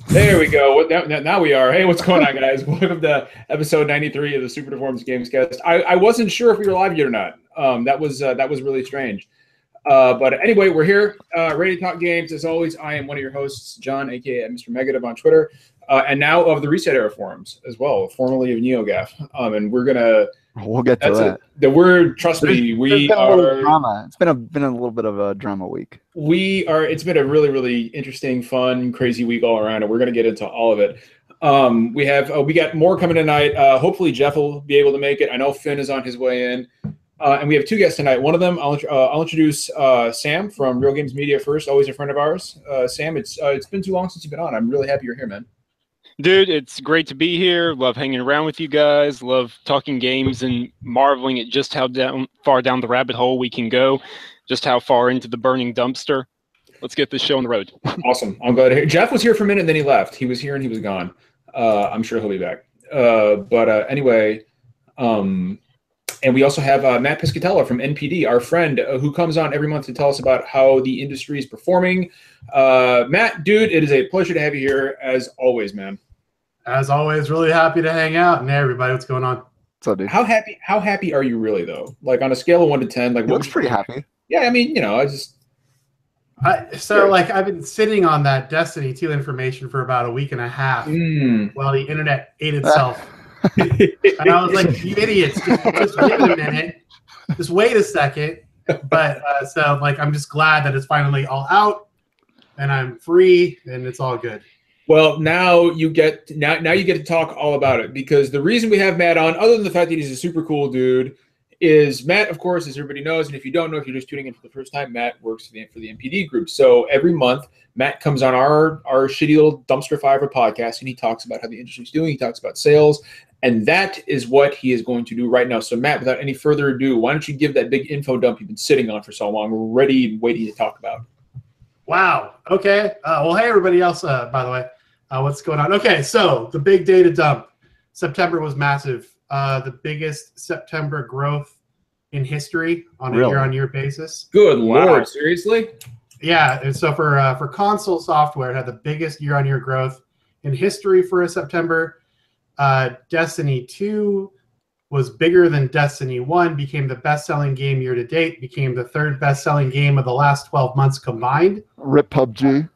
There we go. Now we are. Hey, what's going on, guys? Welcome to episode 93 of the Super Deformed Gamescast. I wasn't sure if we were live yet or not. That was really strange. But anyway, we're here, ready to talk games. As always, I am one of your hosts, John, aka Mr. Megadev on Twitter, and now of the ResetEra forums as well, formerly of NeoGAF. And we'll get to that. The word, trust me, we are. Drama. It's been a little bit of a drama week. It's been a really, really interesting, fun, crazy week all around, and we're going to get into all of it. We got more coming tonight. Hopefully, Jeff will be able to make it. I know Finn is on his way in. And we have two guests tonight. One of them, I'll introduce Sam from Real Games Media first, always a friend of ours. Sam, it's been too long since you've been on. I'm really happy you're here, man. Dude, it's great to be here. Love hanging around with you guys. Love talking games and marveling at just how far down the rabbit hole we can go, just how far into the burning dumpster. Let's get this show on the road. Awesome. I'm glad to hear. Jeff was here for a minute, and then he left. He was here, and he was gone. I'm sure he'll be back. Anyway... And we also have Matt Piscatella from NPD, our friend, who comes on every month to tell us about how the industry is performing. Matt, dude, it is a pleasure to have you here, as always, man. As always, really happy to hang out. And hey, everybody, what's going on? So, dude. How happy are you really, though? Like, on a scale of 1 to 10, like, looks pretty happy. Yeah, I mean, I've been sitting on that Destiny 2 information for about a week and a half while the internet ate itself. And I was like, you idiots, just wait a minute. Just wait a second. But I'm just glad that it's finally all out and I'm free and it's all good. Well, now you get to talk all about it, because the reason we have Matt on, other than the fact that he's a super cool dude, is Matt, of course, as everybody knows, and if you don't know, if you're just tuning in for the first time, Matt works for the NPD group. So every month, Matt comes on our shitty little dumpster fire podcast, and he talks about how the industry's doing. He talks about sales, and that is what he is going to do right now. So Matt, without any further ado, why don't you give that big info dump you've been sitting on for so long? We're ready and waiting to talk about. Wow. Okay. Well, hey, everybody else, by the way, what's going on? Okay, so the big data dump. September was massive. The biggest September growth in history on a year-on-year basis. Good Lord, seriously? Yeah, and so for console software, it had the biggest year-on-year growth in history for a September. Destiny 2 was bigger than Destiny 1, became the best-selling game year-to-date, became the third best-selling game of the last 12 months combined. Rip PUBG.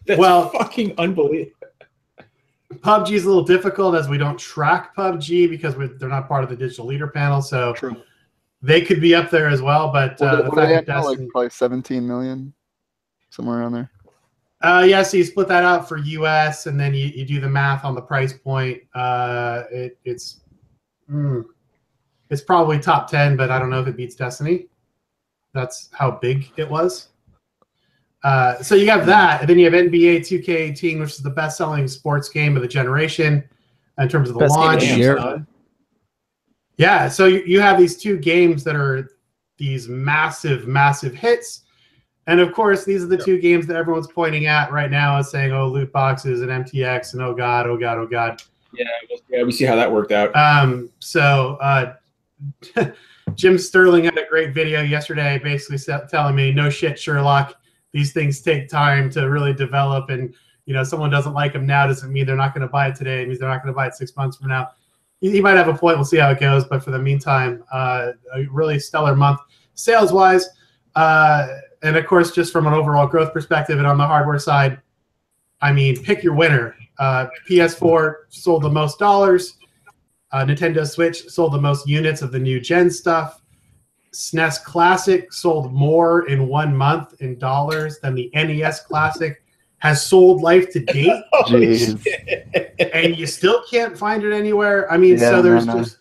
That's fucking unbelievable. PUBG is a little difficult as we don't track PUBG because they're not part of the digital leader panel, so true. They could be up there as well. But the fact that Destiny, probably 17 million, somewhere around there. Yeah, so you split that out for US, and then you do the math on the price point. It's probably top 10, but I don't know if it beats Destiny. That's how big it was. So you have that, and then you have NBA 2K18, which is the best-selling sports game of the generation in terms of the launch. Yeah, so you have these two games that are these massive, massive hits. And, of course, these are the two games that everyone's pointing at right now and saying, oh, loot boxes and MTX, and oh, God, oh, God, oh, God. Yeah, we see how that worked out. Jim Sterling had a great video yesterday basically telling me, no shit, Sherlock. These things take time to really develop, and someone doesn't like them now doesn't mean they're not going to buy it today. It means they're not going to buy it 6 months from now. He might have a point. We'll see how it goes. But for the meantime, a really stellar month sales-wise. And, of course, just from an overall growth perspective and on the hardware side, I mean, pick your winner. PS4 sold the most dollars. Nintendo Switch sold the most units of the new gen stuff. SNES Classic sold more in 1 month in dollars than the NES Classic has sold life to date. And you still can't find it anywhere. I mean, there's tremendous.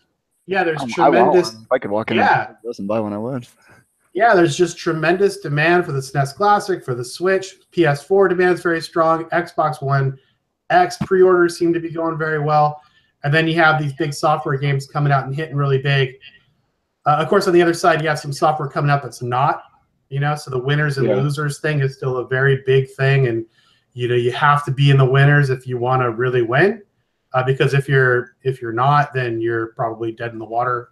If I could walk in and buy one, I would. Yeah, there's just tremendous demand for the SNES Classic, for the Switch. PS4 demand is very strong. Xbox One X pre-orders seem to be going very well. And then you have these big software games coming out and hitting really big. Of course, on the other side, you have some software coming out that's not, so the winners and losers thing is still a very big thing. And, you have to be in the winners if you want to really win, because if you're not, then you're probably dead in the water.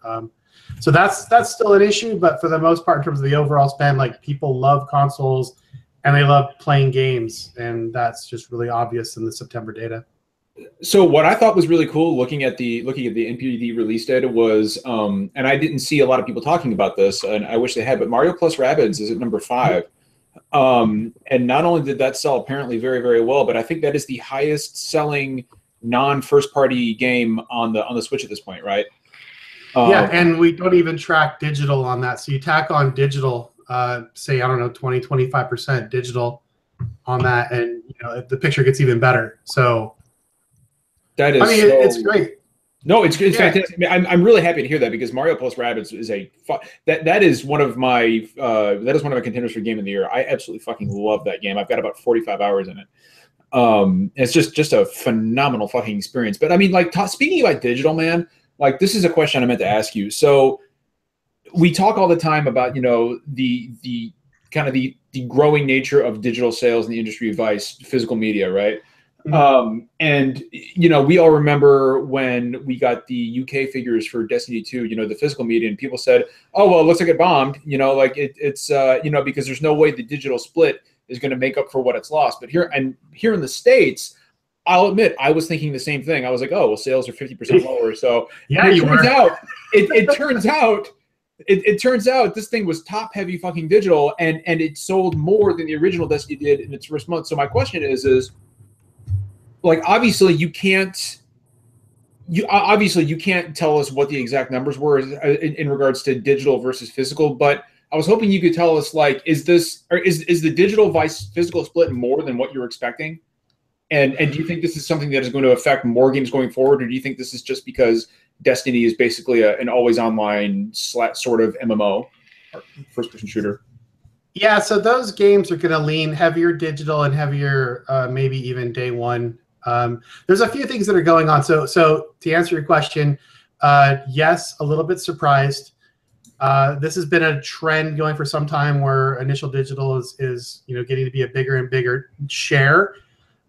So that's still an issue. But for the most part, in terms of the overall spend, like, people love consoles and they love playing games, and that's just really obvious in the September data. So what I thought was really cool looking at the NPD release data was, and I didn't see a lot of people talking about this, and I wish they had, but Mario plus Rabbids is at number 5. And not only did that sell apparently very, very well, but I think that is the highest selling non-first party game on the Switch at this point, right? Yeah, and we don't even track digital on that. So you tack on digital, say, I don't know, 20, 25% digital on that, and the picture gets even better. So that is, it's great. No, it's fantastic. I'm really happy to hear that, because Mario plus Rabbids is that is one of my contenders for Game of the Year. I absolutely fucking love that game. I've got about 45 hours in it. It's just a phenomenal fucking experience. But I mean, like, speaking about digital, man, like, this is a question I meant to ask you. So we talk all the time about the kind of the growing nature of digital sales in the industry vice physical media, right? And we all remember when we got the UK figures for Destiny 2, the physical media, and people said, "Oh, well, it looks like it bombed," like it's because there's no way the digital split is going to make up for what it's lost. But here in the States, I'll admit, I was thinking the same thing. I was like, "Oh, well, sales are 50% lower." So yeah, it turns out this thing was top heavy fucking digital, and it sold more than the original Destiny did in its first month. So my question is like, obviously you can't tell us what the exact numbers were in regards to digital versus physical, but I was hoping you could tell us, like, is the digital vice physical split more than what you're expecting? And do you think this is something that is going to affect more games going forward, or do you think this is just because Destiny is basically an always online sort of MMO, or first person shooter? Yeah, so those games are going to lean heavier digital and heavier maybe even day one. There's a few things that are going on. So to answer your question, yes, a little bit surprised. This has been a trend going for some time where initial digital is getting to be a bigger and bigger share.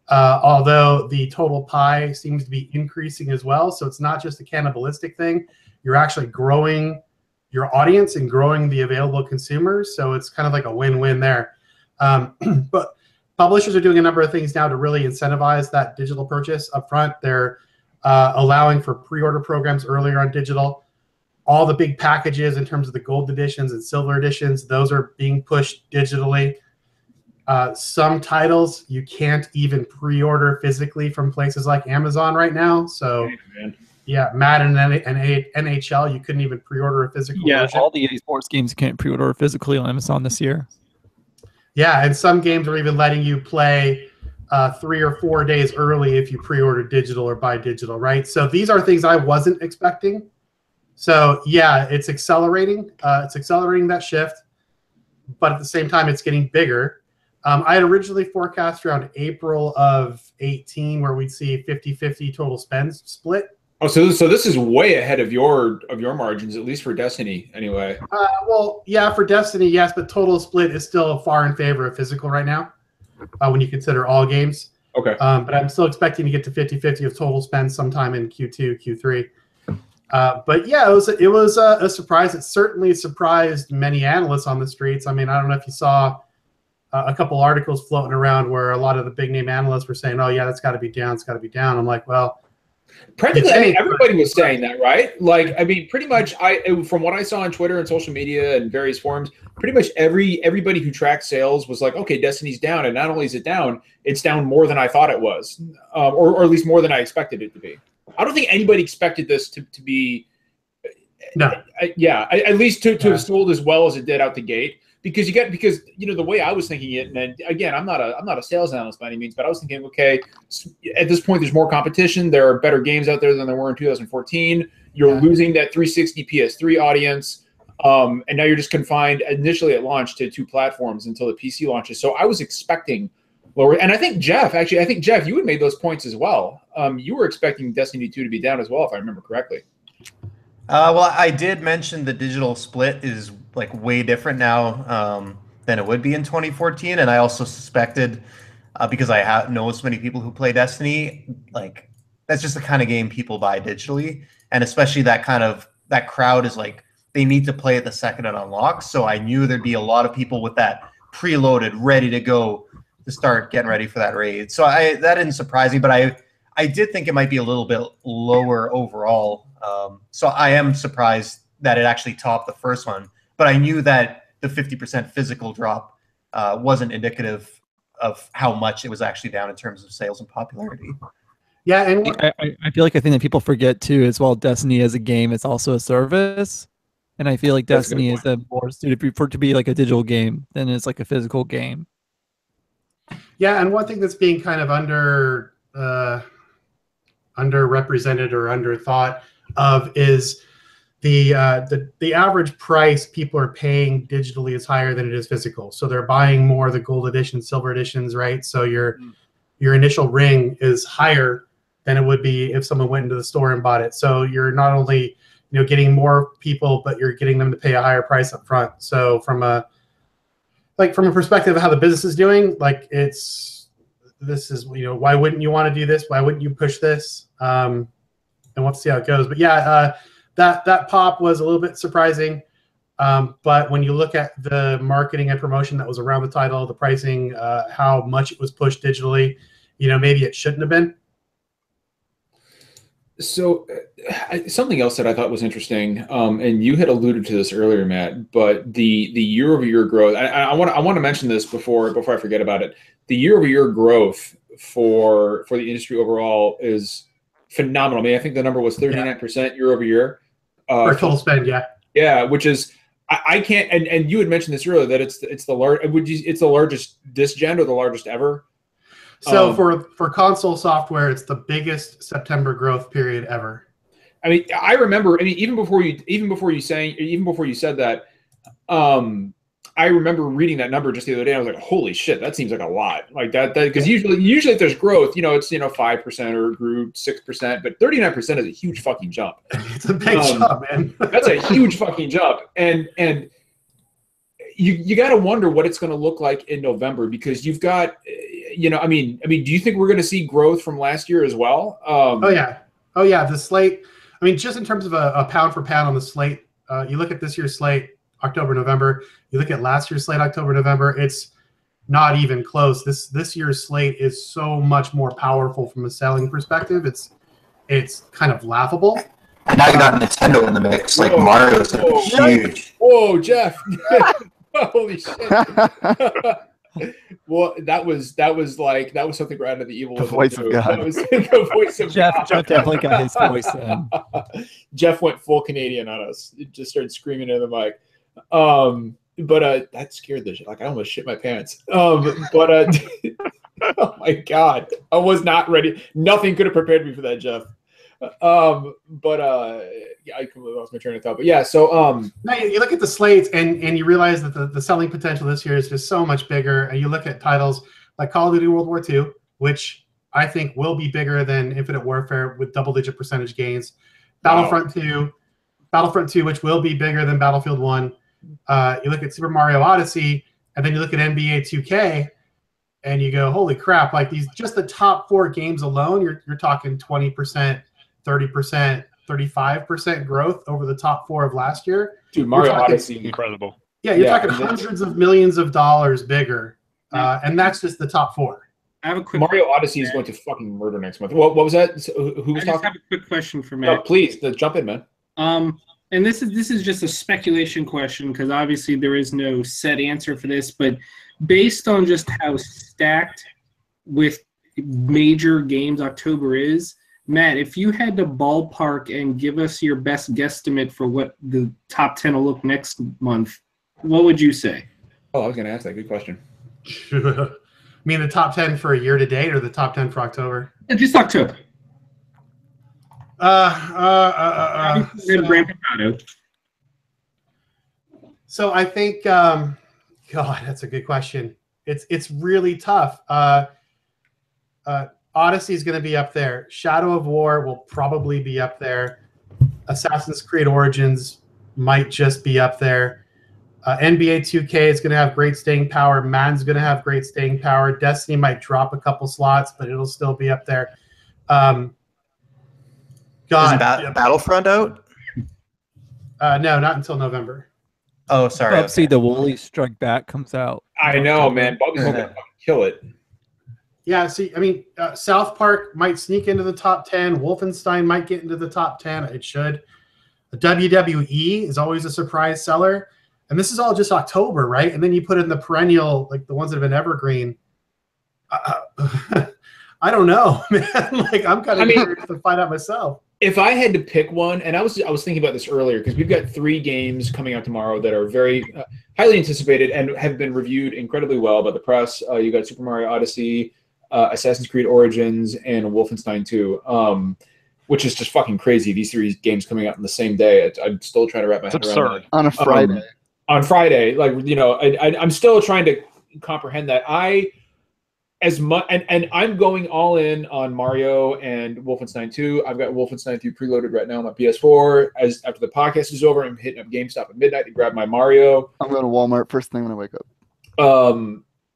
Although the total pie seems to be increasing as well. So it's not just a cannibalistic thing. You're actually growing your audience and growing the available consumers. So it's kind of like a win-win there. But publishers are doing a number of things now to really incentivize that digital purchase up front. They're allowing for pre-order programs earlier on digital. All the big packages in terms of the gold editions and silver editions, those are being pushed digitally. Some titles you can't even pre-order physically from places like Amazon right now. So yeah, Madden and NHL, you couldn't even pre-order a physical version. All the EA Sports games you can't pre-order physically on Amazon this year. Yeah, and some games are even letting you play 3 or 4 days early if you pre-order digital or buy digital, right? So these are things I wasn't expecting. So yeah, it's accelerating. It's accelerating that shift, but at the same time, it's getting bigger. I had originally forecast around April of 18 where we'd see 50-50 total spend split. Oh, so this is way ahead of your margins, at least for Destiny, anyway. Well, yeah, for Destiny, yes, but total split is still far in favor of physical right now when you consider all games. Okay. But I'm still expecting to get to 50-50 of total spend sometime in Q2, Q3. But yeah, it was a surprise. It certainly surprised many analysts on the streets. I mean, I don't know if you saw a couple articles floating around where a lot of the big name analysts were saying, "Oh yeah, that's got to be down. It's got to be down." I'm like, well. Practically, I mean, everybody was saying that, right? Like, I mean, pretty much, from what I saw on Twitter and social media and various forums, pretty much everybody who tracked sales was like, "Okay, Destiny's down," and not only is it down, it's down more than I thought it was, or at least more than I expected it to be. I don't think anybody expected this to be. No. At least to have sold as well as it did out the gate. Because the way I was thinking it, and again, I'm not a sales analyst by any means, but I was thinking, okay, at this point, there's more competition. There are better games out there than there were in 2014. You're losing that 360 PS3 audience, and now you're just confined initially at launch to 2 platforms until the PC launches. So I was expecting lower, and I think Jeff, you had made those points as well. You were expecting Destiny 2 to be down as well, if I remember correctly. Well, I did mention the digital split is like way different now than it would be in 2014, and I also suspected because I know so many people who play Destiny, like that's just the kind of game people buy digitally, and especially that crowd is like they need to play it the second it unlocks. So I knew there'd be a lot of people with that preloaded, ready to go to start getting ready for that raid. So that didn't surprise me, but I did think it might be a little bit lower overall. So I am surprised that it actually topped the first one, but I knew that the 50% physical drop wasn't indicative of how much it was actually down in terms of sales and popularity. Yeah, and I feel like a thing that people forget too is while Destiny as a game, it's also a service, and I feel like Destiny is more suited for it to be like a digital game than it's like a physical game. Yeah, and one thing that's being kind of underrepresented or underthought of is the average price people are paying digitally is higher than it is physical. So they're buying more of the gold edition, silver editions, right? So your initial ring is higher than it would be if someone went into the store and bought it. So you're not only getting more people, but you're getting them to pay a higher price up front. So from a perspective of how the business is doing, like this is why wouldn't you want to do this? Why wouldn't you push this? And we'll see how it goes. But yeah, that pop was a little bit surprising. But when you look at the marketing and promotion that was around the title, the pricing, how much it was pushed digitally, maybe it shouldn't have been. So something else that I thought was interesting, and you had alluded to this earlier, Matt, but the year-over-year growth. I want to mention this before I forget about it. The year-over-year growth for the industry overall is phenomenal. I mean, I think the number was 39% year-over-year for total spend. Yeah. Yeah, which is I can't. And you had mentioned this earlier that it's the largest this gen or the largest ever. So for console software, it's the biggest September growth period ever. I mean, I remember. I mean, even before you said that, I remember reading that number just the other day. I was like, "Holy shit, that seems like a lot." Like that because usually if there's growth, it's 5% or grew 6%, but 39% is a huge fucking jump. It's a big jump, man. That's a huge fucking jump, and you got to wonder what it's going to look like in November because you've got. I mean, do you think we're going to see growth from last year as well? Oh yeah. The slate. I mean, just in terms of a pound for pound on the slate, you look at this year's slate, October, November. You look at last year's slate, October, November. It's not even close. This year's slate is so much more powerful from a selling perspective. It's kind of laughable. And now you got Nintendo in the mix. Like Mario's huge. Whoa, Jeff! Holy shit! Well, that was something right out of the evil. The voice of God. That was the voice of Jeff God. definitely got his voice in. Jeff went full Canadian on us. It just started screaming into the mic. But that scared the shit. Like I almost shit my pants. Oh my God, I was not ready. Nothing could have prepared me for that, Jeff. I completely lost my train of thought. But yeah, so now you look at the slates and you realize that the selling potential this year is just so much bigger. And you look at titles like Call of Duty World War II, which I think will be bigger than Infinite Warfare with double-digit percentage gains. Battlefront 2, which will be bigger than Battlefield 1. You look at Super Mario Odyssey, and then you look at NBA 2K, and you go, holy crap! Like just the top 4 games alone, you're talking 20%, 30%, 35% growth over the top 4 of last year. Dude, Mario Odyssey, incredible. Yeah, you're talking hundreds of millions of dollars bigger, and that's just the top 4. I have a quick Mario Odyssey is going to fucking murder next month. What was that? Who was I just talking? have a quick question for Matt. No, please, jump in, man. And this is just a speculation question because obviously there is no set answer for this, but based on just how stacked with major games October is, Matt, if you had to ballpark and give us your best guesstimate for what the top 10 will look next month, what would you say? Oh, I was going to ask that. Good question. I mean the top 10 for a year to date or the top 10 for October? Just October. So I think, God, that's a good question. It's really tough. Odyssey is going to be up there. Shadow of War will probably be up there. Assassin's Creed Origins might just be up there. NBA 2K is going to have great staying power. Madden's going to have great staying power. Destiny might drop a couple slots, but it'll still be up there. God, Isn't Battlefront out? No, not until November. Oh, sorry. See, the Woolly Strike Back comes out I know, man. Bubby's gonna fucking kill it. Yeah, see, I mean, South Park might sneak into the top 10. Wolfenstein might get into the top 10. It should. The WWE is always a surprise seller. And this is all just October, right? And then you put in the perennial, like the ones that have been evergreen. I don't know, man. Like, I'm kind of curious to find out myself. If I had to pick one, and I was thinking about this earlier, because we've got 3 games coming out tomorrow that are very highly anticipated and have been reviewed incredibly well by the press. You got Super Mario Odyssey, Assassin's Creed Origins, and Wolfenstein II, which is just fucking crazy. These 3 games coming out on the same day. I'm still trying to wrap my head around that. On a Friday. On Friday, like, you know, I'm still trying to comprehend that. And I'm going all in on Mario and Wolfenstein 2. I've got Wolfenstein 2 preloaded right now on my PS4. After the podcast is over, I'm hitting up GameStop at midnight to grab my Mario. I'm going to Walmart first thing when I wake up.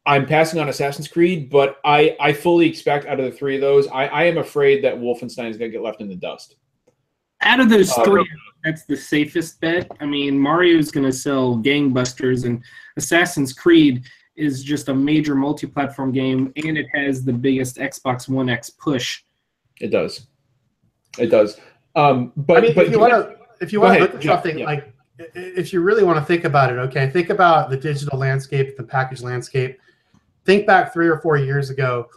I'm passing on Assassin's Creed, but I fully expect out of the 3 of those, I am afraid that Wolfenstein is going to get left in the dust. Out of those 3, that's the safest bet. I mean, Mario's going to sell gangbusters, and Assassin's Creed is just a major multi-platform game, and it has the biggest Xbox One X push. It does. It does. But I mean, if you want to look at something, like, if you really want to think about it, okay, think about the digital landscape, the package landscape. Think back 3 or 4 years ago.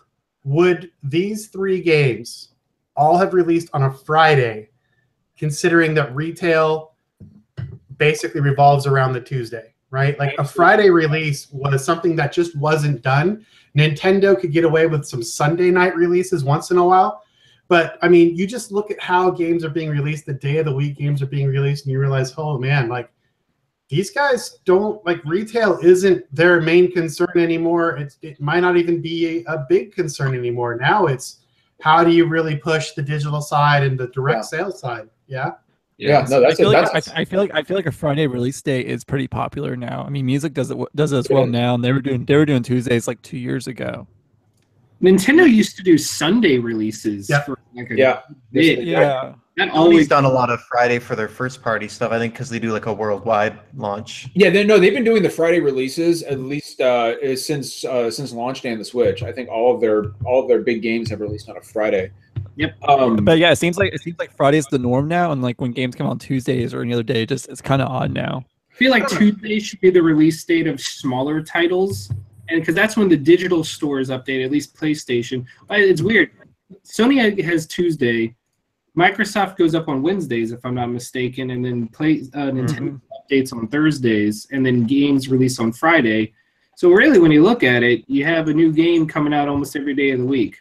Would these 3 games all have released on a Friday, considering that retail basically revolves around the Tuesday? Right? Like, a Friday release was something that just wasn't done. Nintendo could get away with some Sunday night releases once in a while. But, I mean, you just look at how games are being released, the day of the week games are being released, and you realize, oh, man, like, these guys don't, like, retail isn't their main concern anymore. It might not even be a big concern anymore. Now it's how do you really push the digital side and the direct sales side? Yeah. Yeah, no, I feel like a Friday release date is pretty popular now. I mean, music does it as well now, and they were doing Tuesdays like 2 years ago. Nintendo used to do Sunday releases. For like a bit. That always done a lot of Friday for their first party stuff. I think because they do like a worldwide launch. Yeah, they've been doing the Friday releases at least since launch day on the Switch. I think all of their big games have released on a Friday. Yep. But yeah, it seems like Friday's the norm now, and like when games come on Tuesdays or any other day, it's kind of odd now. I feel like Tuesday should be the release date of smaller titles, and because that's when the digital stores update, at least PlayStation. It's weird. Sony has Tuesday, Microsoft goes up on Wednesdays, if I'm not mistaken, and then Nintendo updates on Thursdays, and then games release on Friday. So really, when you look at it, you have a new game coming out almost every day of the week.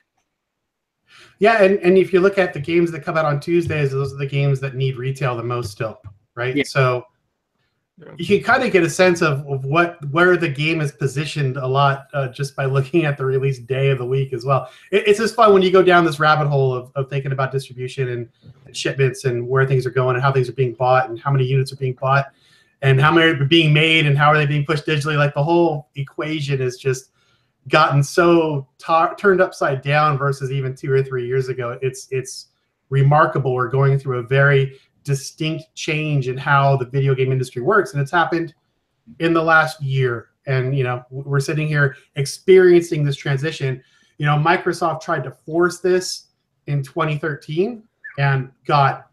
Yeah, and if you look at the games that come out on Tuesdays, those are the games that need retail the most still, right? Yeah. So you can kind of get a sense of where the game is positioned a lot just by looking at the release day of the week as well. It's just fun when you go down this rabbit hole of thinking about distribution and shipments and where things are going and how things are being bought and how many units are being bought and how many are being made and how are they being pushed digitally. Like, the whole equation has just gotten so turned upside down versus even 2 or 3 years ago. It's remarkable. We're going through a very distinct change in how the video game industry works, and it's happened in the last year. And we're sitting here experiencing this transition. Microsoft tried to force this in 2013 and got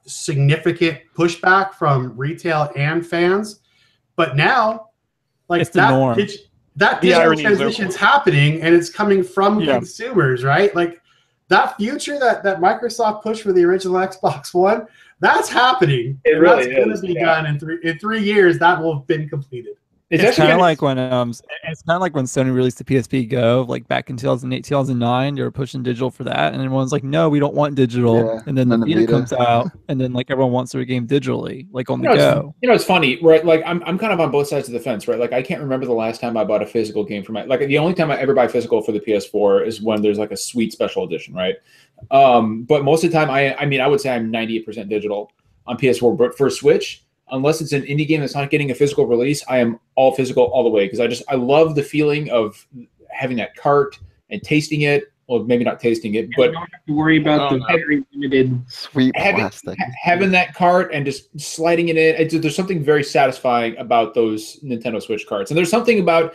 significant pushback from retail and fans, but now, like, it's the norm. That digital transition is happening, and it's coming from consumers, right? Like, that future that Microsoft pushed for the original Xbox One, that's happening. It really that's going to be done in 3 years. That will have been completed. It's kind of like when Sony released the PSP Go, like back in 2008, 2009. They were pushing digital for that, and everyone's like, "No, we don't want digital." Yeah. And then the Vita comes out, and then like everyone wants their game digitally, like on the go. It's funny, right? Like I'm kind of on both sides of the fence, right? Like, I can't remember the last time I bought a physical game for the only time I ever buy physical for the PS4 is when there's like a sweet special edition, right? But most of the time, I would say I'm 98% digital on PS4, but for Switch, unless it's an indie game that's not getting a physical release, I am all physical all the way, because I love the feeling of having that cart and tasting it, well, maybe not tasting it, but you don't have to worry about the very limited sweet plastic. Having that cart and just sliding it in. There's something very satisfying about those Nintendo Switch carts, and there's something about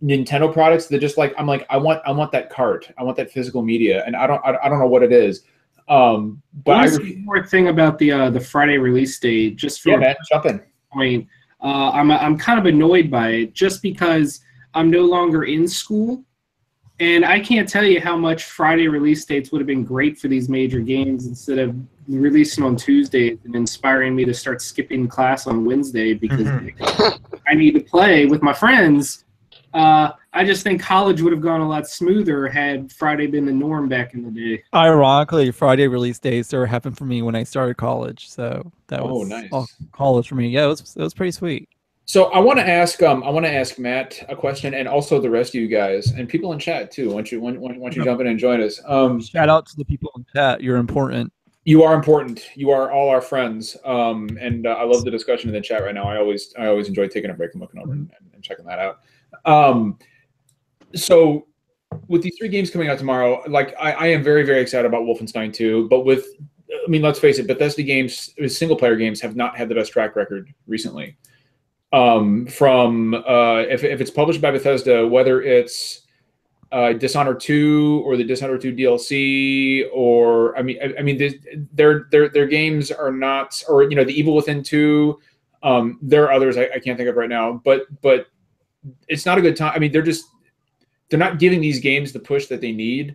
Nintendo products that just like I want that cart. I want that physical media, and I don't know what it is. But one more thing about the Friday release date, just for jump in. Point, I'm kind of annoyed by it just because I'm no longer in school, and I can't tell you how much Friday release dates would have been great for these major games instead of releasing on Tuesdays and inspiring me to start skipping class on Wednesday because I need to play with my friends. I just think college would have gone a lot smoother had Friday been the norm back in the day. Ironically, Friday release days started happening for me when I started college, so that was nice. all college for me. Yeah, it was pretty sweet. So I want to ask Matt a question, and also the rest of you guys and people in chat too. Once you jump in and join us. Shout out to the people in chat. You're important. You are important. You are all our friends. And I love the discussion in the chat right now. I always enjoy taking a break and looking over and checking that out. So with these 3 games coming out tomorrow, like I am very, very excited about Wolfenstein 2, but let's face it, Bethesda games, single player games have not had the best track record recently. If it's published by Bethesda, whether it's Dishonored 2 or the Dishonored 2 DLC, or I mean, their games are not, or the Evil Within 2. There are others I can't think of right now, but it's not a good time. I mean, they're not giving these games the push that they need.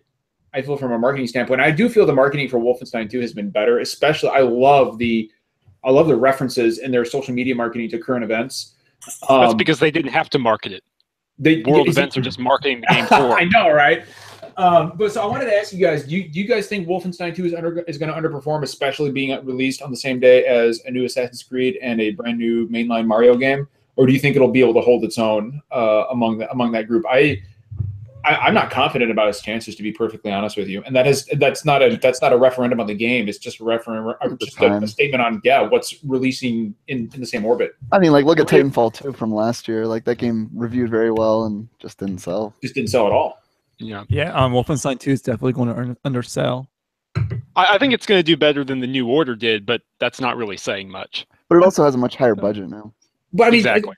I feel from a marketing standpoint. I do feel the marketing for Wolfenstein 2 has been better. Especially, I love the references in their social media marketing to current events. That's because they didn't have to market it. World events are just marketing the game for. I know, right? But so I wanted to ask you guys: Do you guys think Wolfenstein 2 is going to underperform, especially being released on the same day as a new Assassin's Creed and a brand new mainline Mario game, or do you think it'll be able to hold its own among that group? I'm not confident about its chances, to be perfectly honest with you. And that's not a referendum on the game. It's just a statement on what's releasing in the same orbit. I mean, like look at Titanfall 2 from last year. Like that game reviewed very well and just didn't sell. Just didn't sell at all. Yeah. Wolfenstein 2 is definitely going to undersell. I think it's going to do better than the New Order did, but that's not really saying much. But it also has a much higher budget now. But I mean, exactly.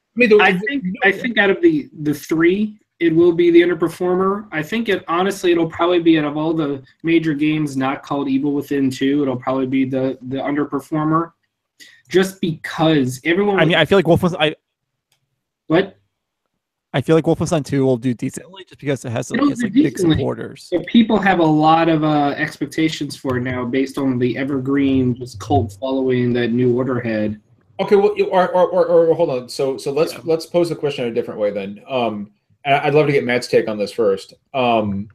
I think out of the 3. It will be the underperformer. I think it'll probably be, out of all the major games not called Evil Within 2, it'll probably be the underperformer, just because everyone. I mean, I feel like Wolfenstein. What? I feel like Wolfenstein 2 will do decently just because it has big supporters. So people have a lot of expectations for it now, based on the evergreen just cult following that New Order had. Okay, well, or hold on. So let's pose the question in a different way then. I'd love to get Matt's take on this first. Do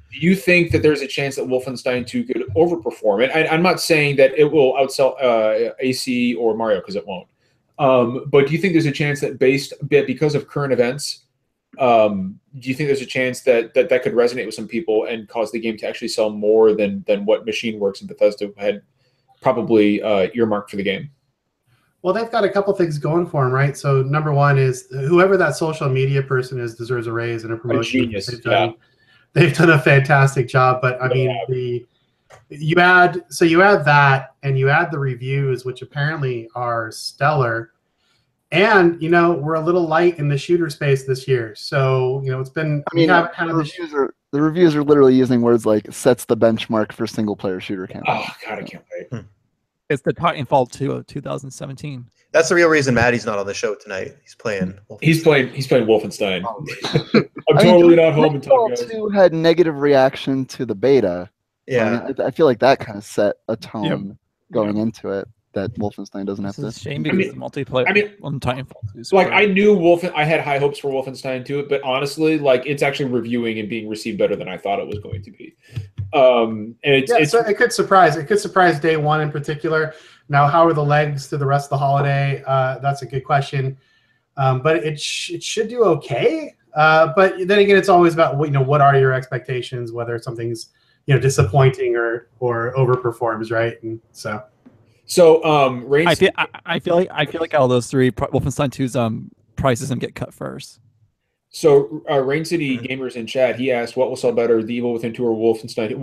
you think that there's a chance that Wolfenstein 2 could overperform? And I'm not saying that it will outsell AC or Mario, because it won't. But do you think there's a chance that because of current events, do you think there's a chance that could resonate with some people and cause the game to actually sell more than what MachineWorks and Bethesda had probably earmarked for the game? Well, they've got a couple things going for them, right? So number one is whoever that social media person is deserves a raise and a promotion. Genius. They've done a fantastic job. But I mean, you add that and you add the reviews, which apparently are stellar. And we're a little light in the shooter space this year. So it's been. I mean, the reviews are literally using words like "sets the benchmark for single player shooter campaign." Oh God, I can't wait. It's the Titanfall 2 of 2017. That's the real reason Maddie's not on the show tonight. He's playing Wolfenstein. He's playing Wolfenstein. I'm totally not home until Titanfall 2 had negative reaction to the beta. Yeah. I mean, I feel like that kind of set a tone going into it that Wolfenstein doesn't have to. It's a shame because the multiplayer on Titanfall 2 is I knew I had high hopes for Wolfenstein 2, but honestly, it's actually reviewing and being received better than I thought it was going to be. And so it could surprise. It could surprise day one in particular. Now, how are the legs through the rest of the holiday? That's a good question. But it should do okay. But then again, it's always about what are your expectations, whether something's disappointing or overperforms, right? And so I feel like out of those 3, Wolfenstein 2's price doesn't get cut first. So, Rain City Gamers in chat, he asked, what will sell better, The Evil Within 2 or Wolfenstein 2?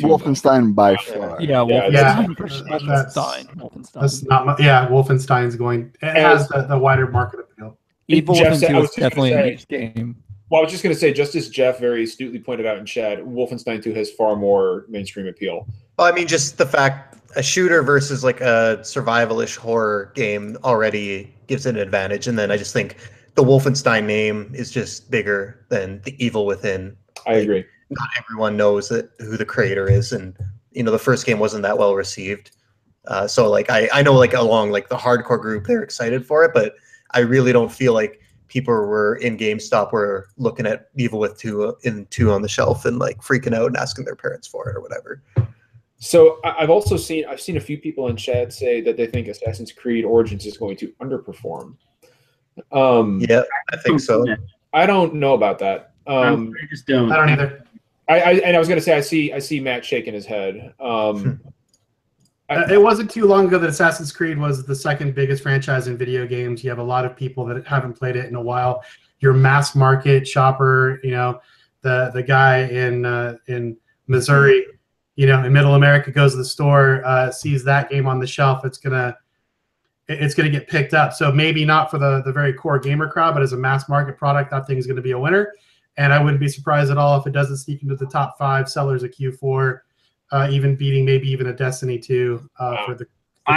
Wolfenstein by far. Yeah, Wolfenstein. That's not. Yeah, Wolfenstein's going. It has the wider market appeal. Evil Within 2 is definitely a niche game. Well, I was just going to say, just as Jeff very astutely pointed out in chat, Wolfenstein 2 has far more mainstream appeal. Well, I mean, just the fact a shooter versus like a survival-ish horror game already gives it an advantage, and then I just think the Wolfenstein name is just bigger than the Evil Within. I agree. Not everyone knows who the creator is, and the first game wasn't that well received. So like I know like along like the hardcore group, they're excited for it, but I really don't feel like people were in GameStop were looking at Evil Within 2 on the shelf and like freaking out and asking their parents for it or whatever. So I've seen a few people in chat say that they think Assassin's Creed Origins is going to underperform. Yeah, I think so. I don't know about that. I just don't. I don't either. I was going to say I see Matt shaking his head. It wasn't too long ago that Assassin's Creed was the second biggest franchise in video games. You have a lot of people that haven't played it in a while. Your mass market shopper, the guy in Missouri, in Middle America goes to the store, sees that game on the shelf. It's gonna get picked up. So maybe not for the very core gamer crowd, but as a mass market product, that thing is going to be a winner. And I wouldn't be surprised at all if it doesn't sneak into the top 5 sellers of Q4. Even beating maybe even a Destiny 2 for the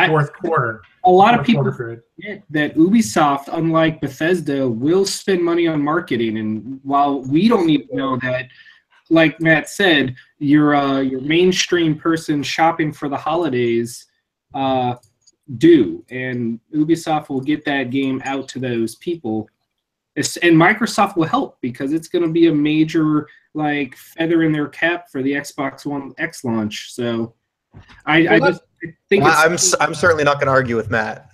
fourth quarter. A lot of people forget that Ubisoft, unlike Bethesda, will spend money on marketing. And while we don't need to know that, like Matt said, your mainstream person shopping for the holidays do. And Ubisoft will get that game out to those people. And Microsoft will help because it's going to be a major feather in their cap for the Xbox One X launch. So I just think I'm certainly not going to argue with Matt.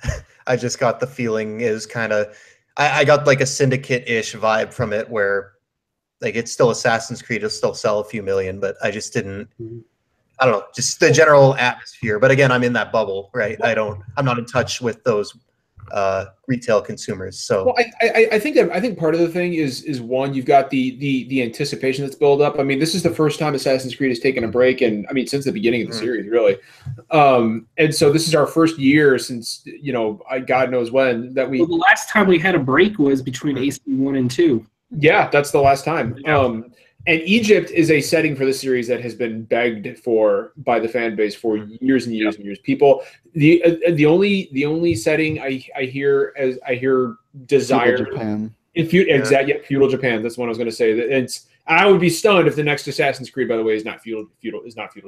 I just got the feeling is kind of I got like a Syndicate-ish vibe from it where like it's still Assassin's Creed, it'll still sell a few million, but I just didn't. I don't know, just the general atmosphere. But again, I'm in that bubble, right? I'm not in touch with those retail consumers. So well, I think part of the thing is one, you've got the anticipation that's built up. I mean, this is the first time Assassin's Creed has taken a break, and I mean since the beginning of the series, really. And so this is our first year since God knows when that we. Well, the last time we had a break was between AC 1 and 2. Yeah, that's the last time. And Egypt is a setting for the series that has been begged for by the fan base for years and years and years. People, the only setting I hear desire Feudal Japan. Feudal Japan. That's what I was going to say. I would be stunned if the next Assassin's Creed, by the way, is not feudal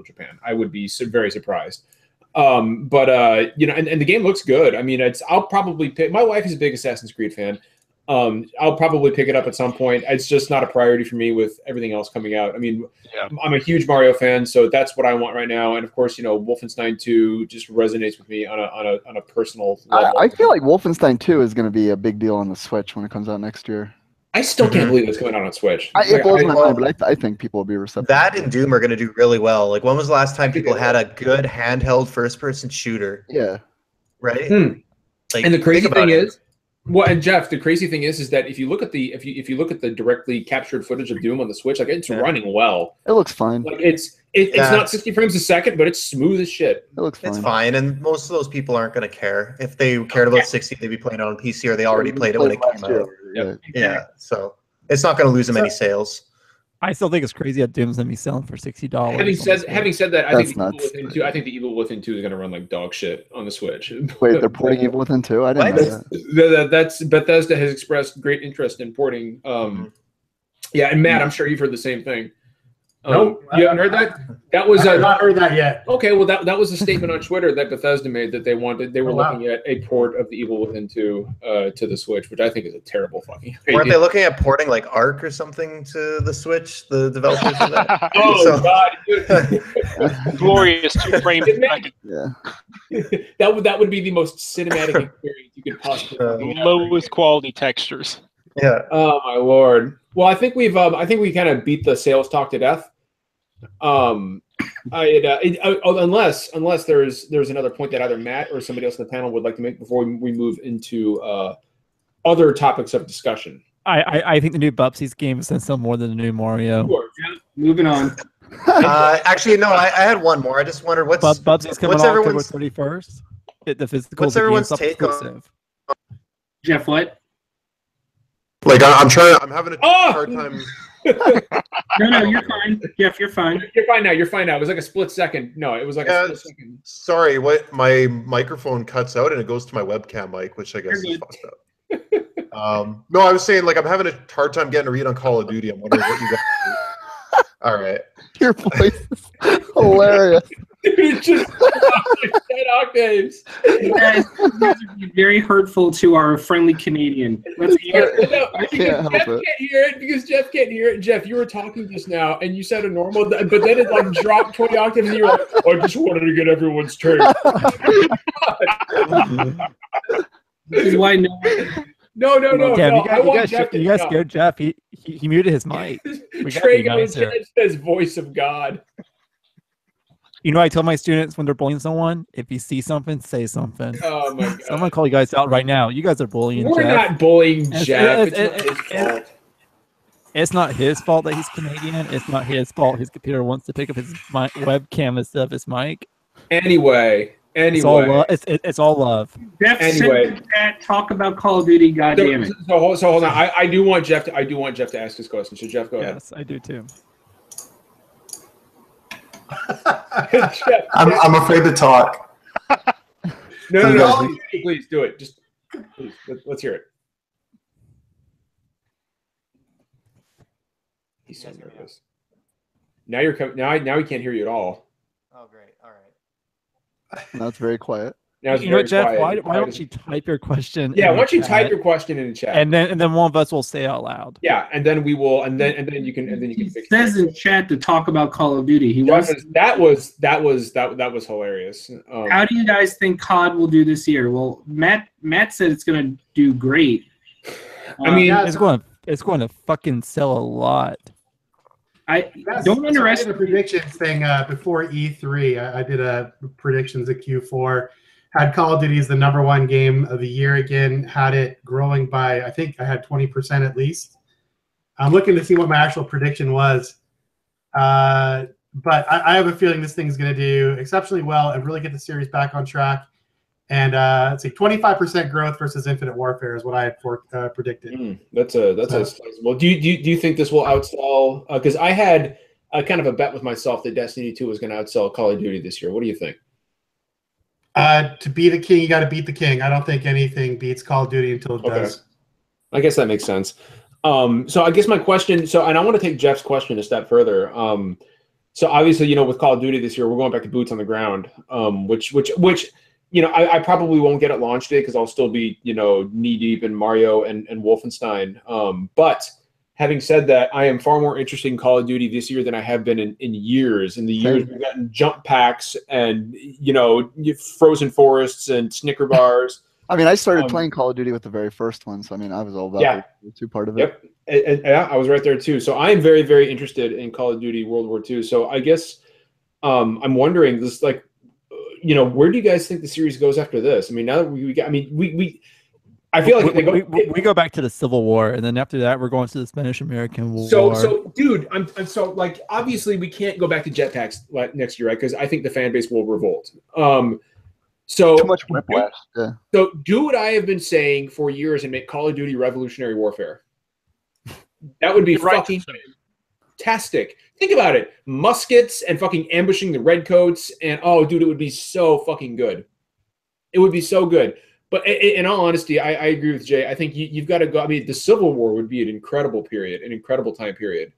Japan. I would be very surprised. And the game looks good. I mean, I'll probably pick. My wife is a big Assassin's Creed fan. I'll probably pick it up at some point. It's just not a priority for me with everything else coming out. I mean, I'm a huge Mario fan, so that's what I want right now. And of course, Wolfenstein 2 just resonates with me on a personal level. I feel like Wolfenstein 2 is going to be a big deal on the Switch when it comes out next year. I still can't believe it's coming out on Switch. It blows my mind, but I think people will be receptive. That and Doom are going to do really well. Like, when was the last time people had a good handheld first-person shooter? Yeah. Right? Like, and the crazy thing is, well, and Jeff, the crazy thing is that if you look at the directly captured footage of Doom on the Switch, like it's running well. It looks fine. Like it's not 60 frames a second, but it's smooth as shit. It looks fine. It's fine, and most of those people aren't going to care. If they cared about 60, they'd be playing it on PC, or they already played it when it came out. Yeah, so it's not going to lose them any sales. I still think it's crazy that Doom's gonna be selling for $60. Having said that, I think the Evil Within 2 is gonna run like dog shit on the Switch. Wait, they're porting Evil Within 2? I didn't know that. That's Bethesda has expressed great interest in porting. Yeah, and Matt, I'm sure you've heard the same thing. Nope, you haven't heard that? That was I've not heard that yet. Okay, well that was a statement on Twitter that Bethesda made that they were looking at a port of the Evil Within 2 to the Switch, which I think is a terrible fucking idea. Weren't they looking at porting like Ark or something to the Switch? The developers of that. God, dude. Glorious 2 frames a second. Yeah. that would be the most cinematic experience you could possibly. Lowest quality textures. Yeah. Oh my lord. Well, I think we kind of beat the sales talk to death. Unless there's another point that either Matt or somebody else on the panel would like to make before we move into other topics of discussion. I think the new Bubsy's game is going to sell more than the new Mario. Yeah, moving on. Actually, no. I had one more. I just wondered Bubsy's coming what's out everyone's October 31st. The physical. What's everyone's take on? Jeff, what? Like I'm having a hard time. No, you're fine. Jeff, you're fine. You're fine now. You're fine now. It was like a split second. No, it was like a split second. Sorry, my microphone cuts out and it goes to my webcam mic, which I guess is fucked up. No, I was saying like I'm having a hard time getting a read on Call of Duty. I'm wondering what you guys do. All right. Your voice is hilarious. Dude, just 10 octaves. You guys are being very hurtful to our friendly Canadian. Let's hear it. I can't hear it because Jeff can't hear it. Jeff, you were talking just now and you said a normal, but then it like dropped 20 octaves and you were like, I just wanted to get everyone's turn. This is why No. You guys scared Jeff. He muted his mic. Trey goes, says voice of God. You know, I tell my students when they're bullying someone, if you see something, say something. Oh my God. Someone call you guys out right now. You guys are bullying Jeff. We're not bullying Jeff. It's not his fault that he's Canadian. It's not his fault his computer wants to pick up his webcam instead of his mic. Anyway. It's all love. It's all love. Jeff, anyway, talk about Call of Duty. Goddamn it! So hold on. I do want Jeff to ask his question. So Jeff, go ahead. Yes, I do too. I'm afraid to talk. No, please do it. Just please, let's hear it. He's so nervous. Now he can't hear you at all. Oh, great. All right. That's very quiet. Now you know what, Jeff? Why don't you type your question? Yeah, why don't you type your question in the chat, and then one of us will say it out loud. Yeah, and then we will, and then you can fix it. Says in chat to talk about Call of Duty. That was hilarious. How do you guys think COD will do this year? Well, Matt said it's going to do great. I mean, it's going to fucking sell a lot. Don't underestimate the predictions thing before E3. I did a predictions at Q4. Had Call of Duty as the #1 game of the year again. Had it growing by, I think I had 20% at least. I'm looking to see what my actual prediction was. But I have a feeling this thing is going to do exceptionally well and really get the series back on track. And let's see, 25% growth versus Infinite Warfare is what I had predicted. That's well. Do you think this will outsell? Because I had kind of a bet with myself that Destiny 2 was going to outsell Call of Duty this year. What do you think? To be the king, you got to beat the king. I don't think anything beats Call of Duty until it does. I guess that makes sense. So I guess my question. And I want to take Jeff's question a step further. So obviously, with Call of Duty this year, we're going back to boots on the ground, which I probably won't get at launch day because I'll still be, knee deep in Mario and Wolfenstein. But having said that, I am far more interested in Call of Duty this year than I have been in years. In the years we've gotten jump packs and, frozen forests and Snicker bars. I mean, I started playing Call of Duty with the very first one. So, I mean, I was all about the two part of it. Yep. And I was right there too. So I am very, very interested in Call of Duty World War II. So I guess I'm wondering this, like, where do you guys think the series goes after this? I mean, now that I feel like we go back to the Civil War, and then after that, we're going to the Spanish-American War. So, dude, I'm so like obviously we can't go back to jetpacks next year, right? Because I think the fan base will revolt. So too much whiplash. Yeah. So do what I have been saying for years and make Call of Duty Revolutionary Warfare. That would be fucking fantastic. Think about it. Muskets and fucking ambushing the redcoats. And, oh, dude, it would be so fucking good. It would be so good. But in all honesty, I agree with Jay. I think you've got to go. I mean, the Civil War would be an incredible period, an incredible time period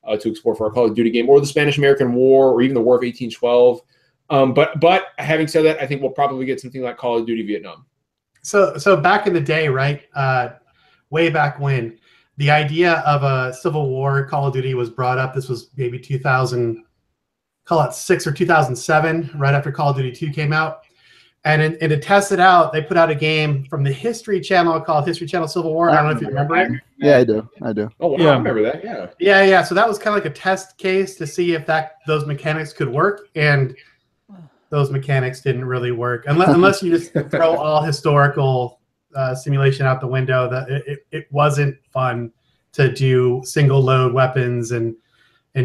to explore for a Call of Duty game, or the Spanish-American War, or even the War of 1812. But having said that, I think we'll probably get something like Call of Duty Vietnam. So back in the day, right, way back when, the idea of a Civil War Call of Duty was brought up. This was maybe 2006 or 2007, right after Call of Duty 2 came out. And to test it out, they put out a game from the History Channel called History Channel Civil War. I don't know if you remember it. Yeah, I do. Oh, wow, I remember that, yeah. Yeah. So that was kind of like a test case to see if those mechanics could work. And those mechanics didn't really work unless you just throw all historical simulation out the window. That it wasn't fun to do single load weapons and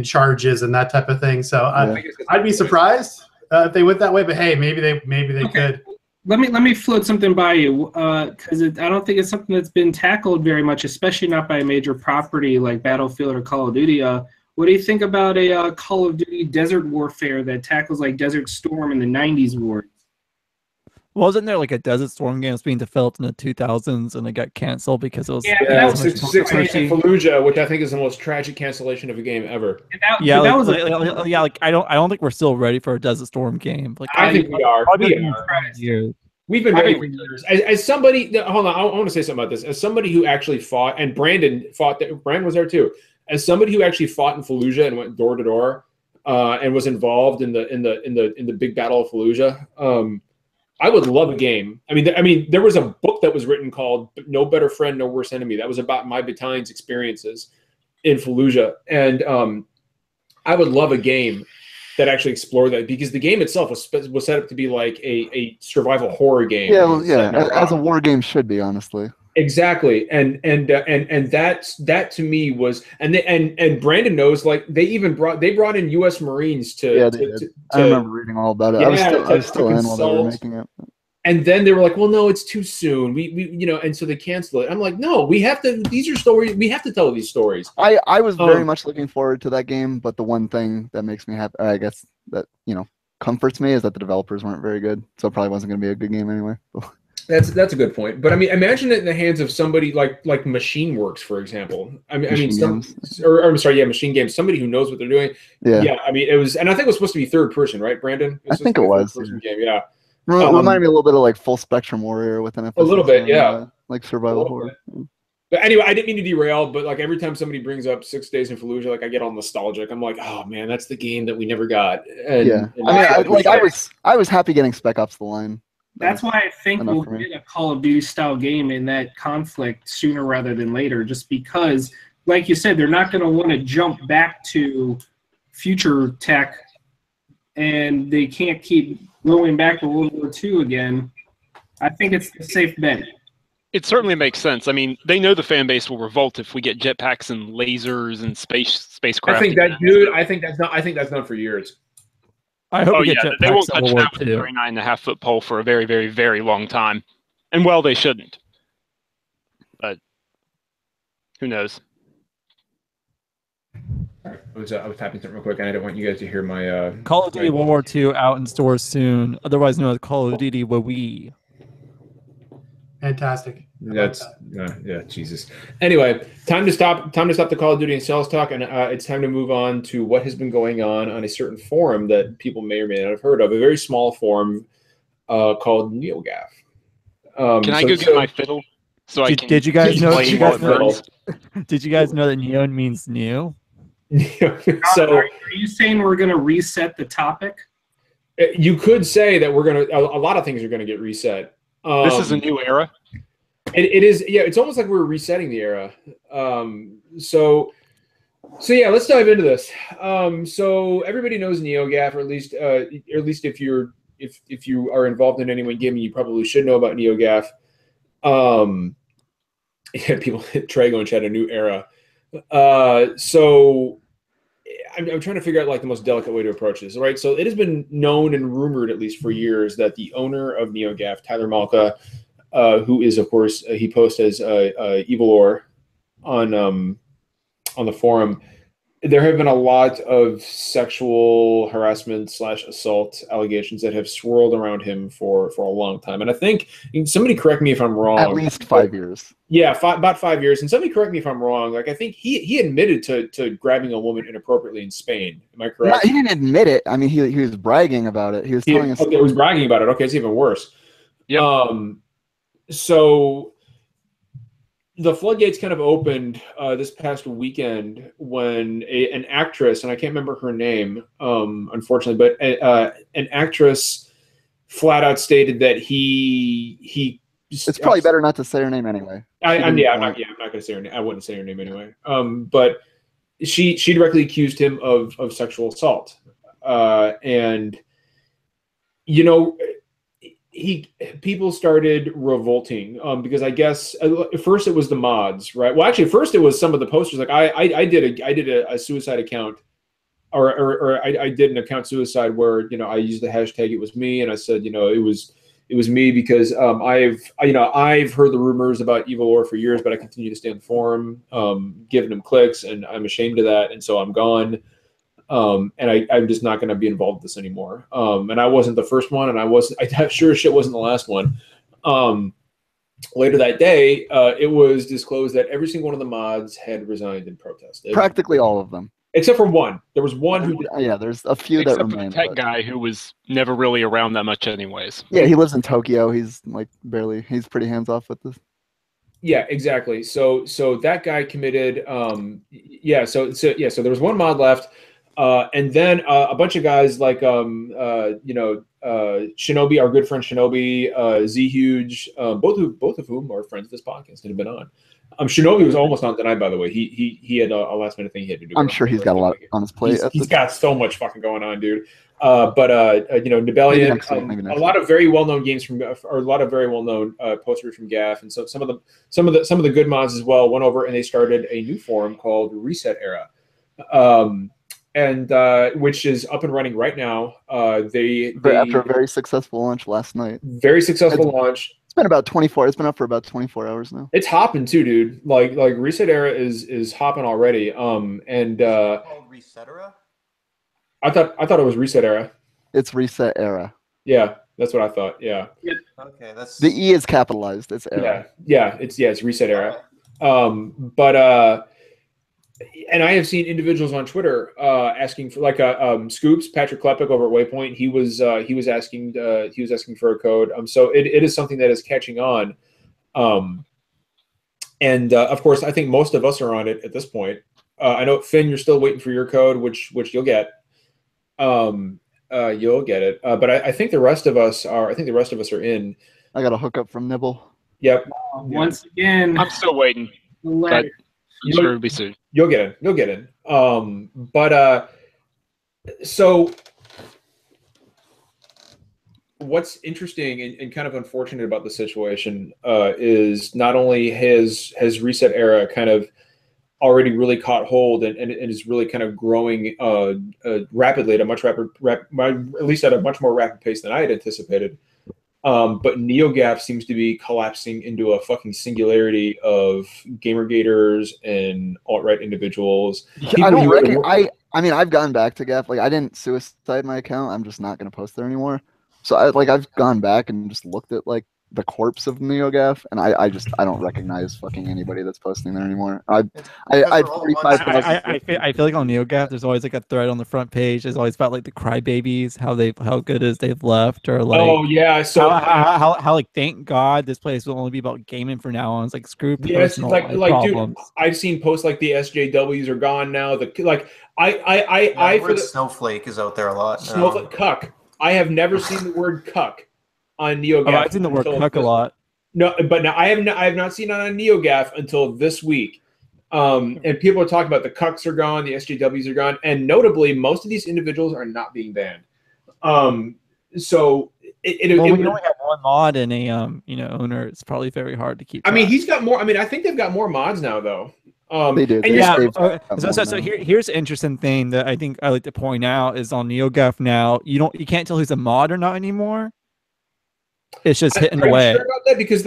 charges and that type of thing. So I'd be surprised if they went that way. But hey, maybe they could. Let me float something by you, because I don't think it's something that's been tackled very much, especially not by a major property like Battlefield or Call of Duty. What do you think about a Call of Duty Desert Warfare that tackles like Desert Storm in the 90s wars? Wasn't there like a Desert Storm game that was being developed in the 2000s and it got canceled because it was Six Fallujah, which I think is the most tragic cancellation of a game ever. I don't think we're still ready for a Desert Storm game. Like I think we are. We've been ready for years. As somebody, hold on, I want to say something about this. As somebody who actually fought, and Brandon was there too. As somebody who actually fought in Fallujah and went door to door, and was involved in the big battle of Fallujah. I would love a game. I mean, there was a book that was written called "No Better Friend, No Worse Enemy." That was about my battalion's experiences in Fallujah, and I would love a game that actually explored that, because the game itself was set up to be like a survival horror game. As a war game should be, honestly. Exactly, and that to me was, and Brandon knows, like they brought in U.S. Marines to. I remember reading all about it. I was still in while they were making it. And then they were like, "Well, no, it's too soon. We and so they canceled it." I'm like, "No, we have to. These are stories. We have to tell these stories." I was very much looking forward to that game, but the one thing that makes me happy, I guess, that comforts me, is that the developers weren't very good, so it probably wasn't going to be a good game anyway. That's a good point. But I mean, imagine it in the hands of somebody like Machine Works, for example. Machine Games. Somebody who knows what they're doing. Yeah. I mean, it was, and I think it was supposed to be third person, right, Brandon? I think it was. Game, yeah. Reminded me a little bit of like Full Spectrum Warrior with an emphasis. A little bit, yeah. Like survival horror. But anyway, I didn't mean to derail, but like every time somebody brings up 6 Days in Fallujah, like I get all nostalgic. I'm like, oh man, that's the game that we never got. I was happy getting Spec Ops: The Line. That's why I think we'll get a Call of Duty style game in that conflict sooner rather than later, just because, like you said, they're not going to want to jump back to future tech, and they can't keep going back to World War II again. I think it's a safe bet. It certainly makes sense. I mean, they know the fan base will revolt if we get jetpacks and lasers and spacecraft. I think that's not for years. I hope they won't touch that with a 39.5-foot pole for a very, very, very long time. And well, they shouldn't. But who knows? I was tapping something real quick, and I didn't want you guys to hear my Call of Duty World War II out in stores soon, otherwise known as Call of Duty Wii. Fantastic. That's Jesus. Anyway, time to stop the Call of Duty and sales talk, and it's time to move on to what has been going on a certain forum that people may or may not have heard of. A very small forum called NeoGAF. Can I go get my fiddle? Did you guys know that neo means new? So are you saying we're going to reset the topic? You could say that we're going to. A lot of things are going to get reset. This is a new era. It is. Yeah, it's almost like we're resetting the era. So yeah, let's dive into this. So everybody knows NeoGAF, or at least if you are involved in any one gaming, you probably should know about NeoGAF. Yeah, people Trago and chat a new era. So I'm trying to figure out like the most delicate way to approach this. Right. So it has been known and rumored, at least for years, that the owner of NeoGAF, Tyler Malka, who is, of course, he posts as Evilor on the forum. There have been a lot of sexual harassment / assault allegations that have swirled around him for a long time. And I think, somebody correct me if I'm wrong. At least 5 years. Yeah, about 5 years. And somebody correct me if I'm wrong. Like, I think he admitted to grabbing a woman inappropriately in Spain. Am I correct? No, he didn't admit it. I mean, he was bragging about it. He was telling us. Okay, he was bragging about it. Okay, it's even worse. Yeah. So the floodgates kind of opened this past weekend when an actress, and I can't remember her name, unfortunately, but an actress flat out stated that he. It's probably better not to say her name anyway. I'm not going to say her name. I wouldn't say her name anyway. But she directly accused him of sexual assault, and people started revolting because I guess at first it was the mods, right? Well, actually, first it was some of the posters. Like I did a suicide account, or I did an account suicide where I used the hashtag it was me, and I said it was me because I've heard the rumors about Evil War for years, but I continue to stay on the forum, giving them clicks, and I'm ashamed of that, and so I'm gone. And I'm just not going to be involved with this anymore. And I wasn't the first one, and I sure as shit wasn't the last one. Later that day, it was disclosed that every single one of the mods had resigned in protest. Practically all of them. Except for one. There was one who... Yeah, there's a few that remain. Except for the tech guy who was never really around that much anyways. Yeah, he lives in Tokyo. He's like barely... He's pretty hands-off with this. Yeah, exactly. So that guy committed... So there was one mod left. And then a bunch of guys like Shinobi, our good friend Shinobi, Z Huge, both of whom are friends of this podcast and have been on. Shinobi was almost on tonight, by the way. He had a last minute thing he had to do. I'm sure he's got a lot on his plate. He's got so much fucking going on, dude. Nibelian, a lot of very well known games or a lot of very well known posters from GAF, and so some of the good mods as well went over and they started a new forum called ResetEra. And which is up and running right now. They after a very successful launch last night. Very successful launch. It's been about 24. It's been up for about 24 hours now. It's hopping too, dude. Like ResetEra is hopping already. Called ResetEra? I thought it was ResetEra. It's ResetEra. Yeah, that's what I thought. Yeah. Okay, that's the E is capitalized. It's era. Yeah. It's ResetEra. And I have seen individuals on Twitter asking for Scoops, Patrick Klepek over at Waypoint. He was asking for a code. So it is something that is catching on. And of course, I think most of us are on it at this point. I know Finn, you're still waiting for your code, which you'll get. You'll get it. But I think the rest of us are. I think the rest of us are in. I got a hookup from Nibble. Yep. Once again, I'm still waiting. But I'm sure it'll be soon. You'll get in. So what's interesting and kind of unfortunate about the situation is not only has ResetEra kind of already really caught hold and is really kind of growing rapidly at a much at least at a much more rapid pace than I had anticipated. But NeoGAF seems to be collapsing into a fucking singularity of gamergators and alt-right individuals. Yeah, I don't reckon. I mean, I've gone back to GAF. Like, I didn't suicide my account. I'm just not going to post there anymore. So I've gone back and just looked at like the corpse of NeoGAF, and I don't recognize fucking anybody that's posting there anymore. I feel like on NeoGAF there's always like a thread on the front page. There's always about like the crybabies, how good is they've left, or like so how like thank God this place will only be about gaming from now on. It's like screw personal problems. Dude, I've seen posts like the SJWs are gone now. Snowflake is out there a lot. Snowflake cuck. I have never seen the word cuck on NeoGAF. I've seen the word cuck a lot. No, but now I have not seen it on NeoGAF until this week. And people are talking about the cucks are gone, the SJWs are gone, and notably, most of these individuals are not being banned. So when you only have one mod and a owner, it's probably very hard to keep. I mean, he's got more. I mean, I think they've got more mods now, though. They do. So here's an interesting thing that I think I like to point out is on NeoGAF now, you can't tell who's a mod or not anymore. It's just hitting away. Sure about that because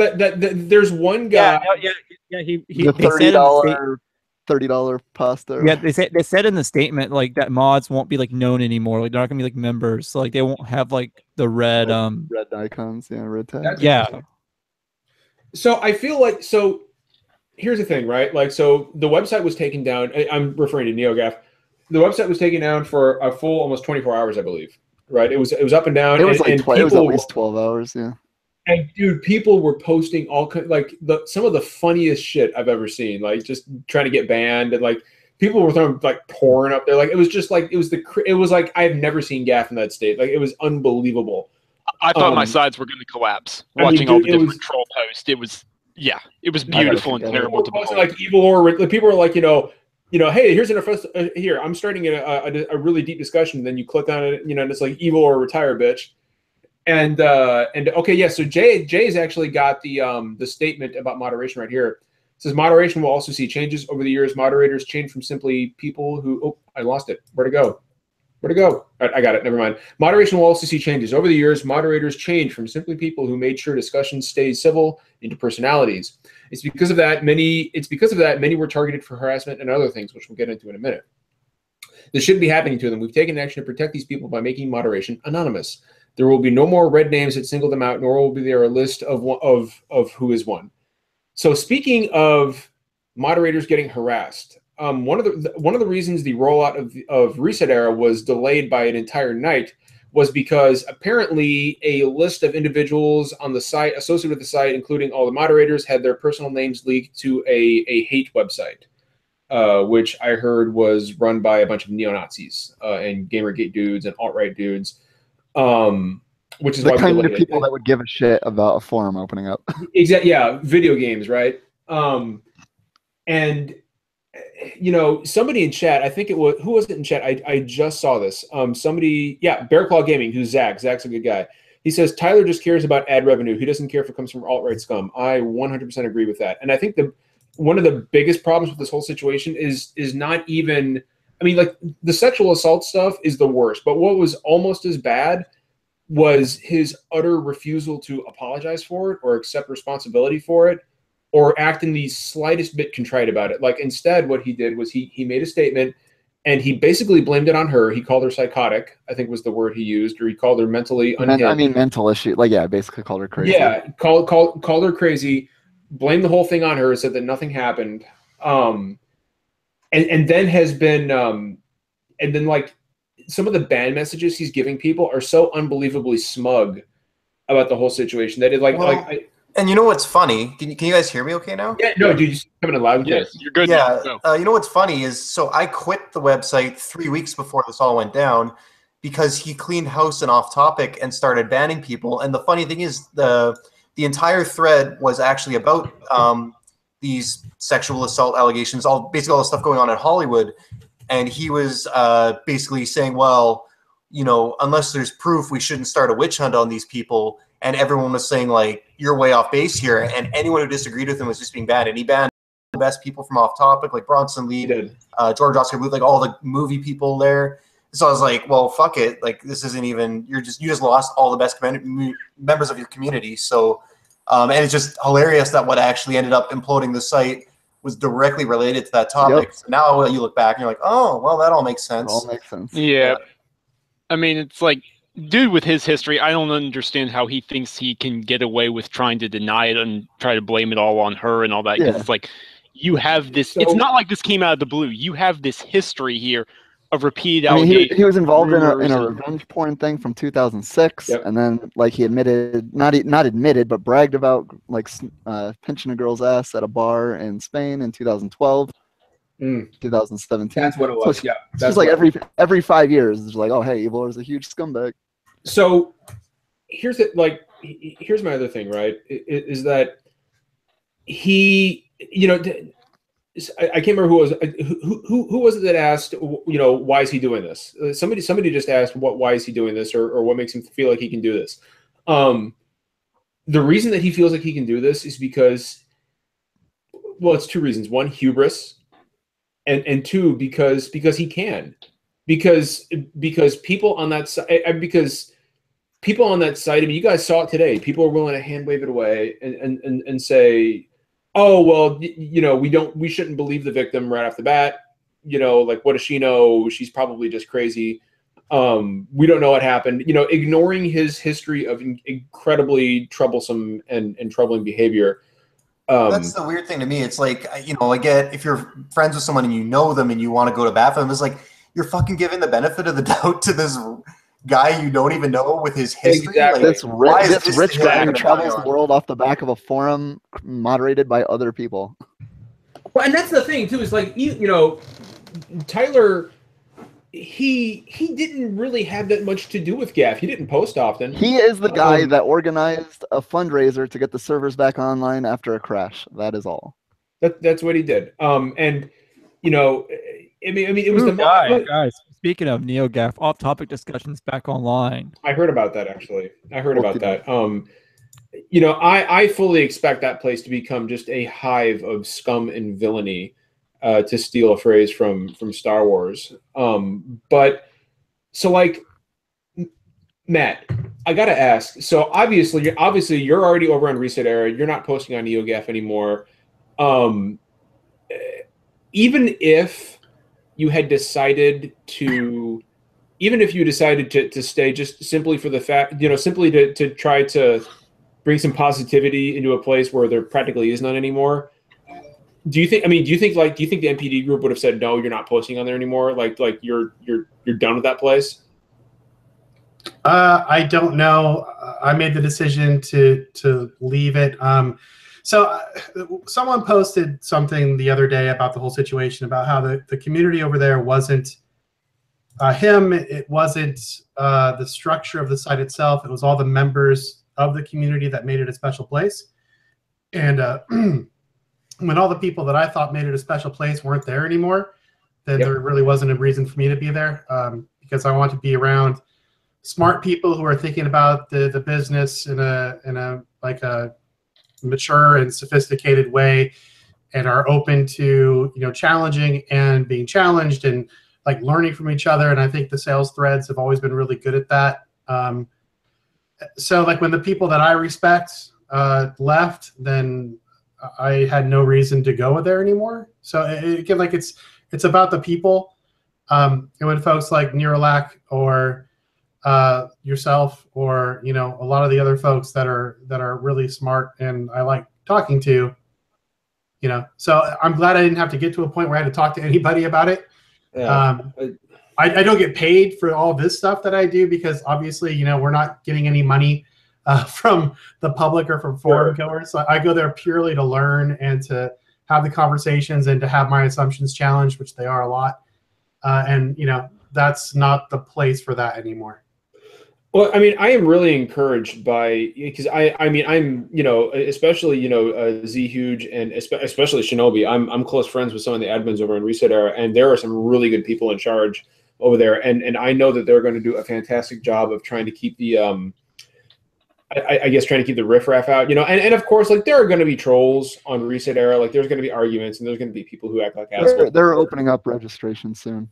there's one guy. He $30 pasta. Yeah, they said in the statement like that mods won't be like known anymore. Like they're not gonna be like members, so like they won't have like the red icons, red tags. Yeah. So I feel like here's the thing, right? Like, so the website was taken down. I'm referring to NeoGAF. The website was taken down for a full almost 24 hours, I believe. Right? It was up and down. It was it was at least 12 hours. Yeah. And dude, people were posting some of the funniest shit I've ever seen. Like just trying to get banned, and like people were throwing like porn up there. Like it was like I've never seen GAF in that state. Like it was unbelievable. I thought my sides were going to collapse watching all the different troll posts. It was beautiful and terrible to behold. Like Evil War, people were like, hey, here's here. I'm starting a really deep discussion. Then you click on it, and it's like Evil or retire, bitch. And okay, yeah. So Jay's actually got the statement about moderation right here. It says moderation will also see changes over the years. Moderators change from simply people who. Oh, I lost it. Where'd it go? Where'd it go? I got it. Never mind. Moderation will also see changes over the years. Moderators change from simply people who made sure discussions stayed civil into personalities. It's because of that many were targeted for harassment and other things, which we'll get into in a minute. This shouldn't be happening to them. We've taken action to protect these people by making moderation anonymous. There will be no more red names that single them out, nor will be there a list of who is one. So speaking of moderators getting harassed, one of the reasons the rollout of ResetEra was delayed by an entire night was because apparently a list of individuals on the site associated with the site, including all the moderators, had their personal names leaked to a hate website, which I heard was run by a bunch of neo-Nazis and Gamergate dudes and alt-right dudes. Which is the kind of people that would give a shit about a forum opening up. Exactly. Yeah, video games, right? And you know, somebody in chat, I think it was, who was it in chat? I just saw this. Somebody, yeah, Bearclaw Gaming, who's Zach. Zach's a good guy. He says Tyler just cares about ad revenue. He doesn't care if it comes from alt-right scum. I 100% agree with that. And I think one of the biggest problems with this whole situation is not even. I mean, like the sexual assault stuff is the worst, but what was almost as bad was his utter refusal to apologize for it or accept responsibility for it or act in the slightest bit contrite about it. Like instead what he did was he made a statement and he basically blamed it on her. He called her psychotic, I think was the word he used, or he called her mentally unhinged. I mean, mental issue. Like, yeah, basically called her crazy. Yeah, called her crazy, blamed the whole thing on her, said that nothing happened. And then has been, and then like, some of the ban messages he's giving people are so unbelievably smug about the whole situation that it and you know what's funny? Can you guys hear me okay now? Yeah, no, dude, just coming in loud and clear. Yes, you're good. Yeah, now. you know what's funny is, so I quit the website 3 weeks before this all went down because he cleaned house and off topic and started banning people. And the funny thing is, the entire thread was actually about these sexual assault allegations, basically all the stuff going on in Hollywood. And he was basically saying, well, you know, unless there's proof, we shouldn't start a witch hunt on these people. And everyone was saying, like, you're way off base here. And anyone who disagreed with him was just being banned. And he banned the best people from off topic, like Bronson Lee, George Oscar Bluth, like all the movie people there. So I was like, well, fuck it. Like, this isn't even, you just lost all the best members of your community. So, and it's just hilarious that what actually ended up imploding the site was directly related to that topic. Yep. So now you look back and you're like, oh, well, that all makes sense. It all makes sense. Yeah. I mean, it's like, dude with his history, I don't understand how he thinks he can get away with trying to deny it and try to blame it all on her and all that. Because it's like, you have this, it's not like this came out of the blue. You have this history here of repeated allegations. He was involved in a revenge porn thing from 2006, and then like he admitted, not admitted, but bragged about like pinching a girl's ass at a bar in Spain in 2012, 2017. That's what it was. So yeah, that's like every 5 years, it's like, oh hey, Evil is a huge scumbag. So here's my other thing, right? Is that he, you know. I can't remember who was it that asked, you know, why is he doing this? Somebody just asked why is he doing this, or what makes him feel like he can do this. The reason that he feels like he can do this is because, well, it's two reasons. One, hubris, and two, because he can, because people on that side, I mean, you guys saw it today. People are willing to hand wave it away and say, oh, well, you know, we shouldn't believe the victim right off the bat. You know, like, what does she know? She's probably just crazy. We don't know what happened. You know, ignoring his history of incredibly troublesome and troubling behavior. That's the weird thing to me. It's like, you know, I get if you're friends with someone and you know them and you want to go to bat for them, it's like you're fucking giving the benefit of the doubt to this guy you don't even know with his history. Exactly. Like, this rich guy who travels the world off the back of a forum moderated by other people. Well, and that's the thing too, is like, you know, Tyler, he didn't really have that much to do with GAF. He didn't post often. He is the guy that organized a fundraiser to get the servers back online after a crash. That is all. That's what he did. And you know, I mean, it was the guys. Speaking of NeoGAF, off-topic discussions back online. I heard about that actually. I heard about that. You know, I fully expect that place to become just a hive of scum and villainy, to steal a phrase from Star Wars. But so like, Matt, I gotta ask. So obviously you're already over on ResetEra. You're not posting on NeoGAF anymore. Even if you had decided to, to stay just simply for the fact, you know, simply to try to bring some positivity into a place where there practically is none anymore. Do you think the MPD group would have said, no, you're not posting on there anymore? Like you're done with that place? I don't know. I made the decision to leave it. So someone posted something the other day about the whole situation, about how the community over there wasn't him. It wasn't the structure of the site itself. It was all the members of the community that made it a special place. And when all the people that I thought made it a special place weren't there anymore, then there really wasn't a reason for me to be there, because I want to be around smart people who are thinking about the business in a like a mature and sophisticated way, and are open to, you know, challenging and being challenged and like learning from each other. And I think the sales threads have always been really good at that. So like when the people that I respect left, then I had no reason to go there anymore. So again, like it's about the people. And when folks like Neuralac or yourself, or, you know, a lot of the other folks that are really smart and I like talking to, you know, so I'm glad I didn't have to get to a point where I had to talk to anybody about it. Yeah. I don't get paid for all this stuff that I do, because obviously, you know, we're not getting any money from the public or from forum goers. So I go there purely to learn and to have the conversations and to have my assumptions challenged, which they are a lot. And, you know, that's not the place for that anymore. Well, I mean, I am really encouraged by, because I mean, I'm, you know, especially, you know, Z Huge and especially Shinobi. I'm close friends with some of the admins over in ResetEra, and there are some really good people in charge over there, and I know that they're going to do a fantastic job of trying to keep the I guess trying to keep the riffraff out, you know, and of course, like, there are going to be trolls on ResetEra, like there's going to be arguments, and there's going to be people who act like assholes. They're opening up registration soon.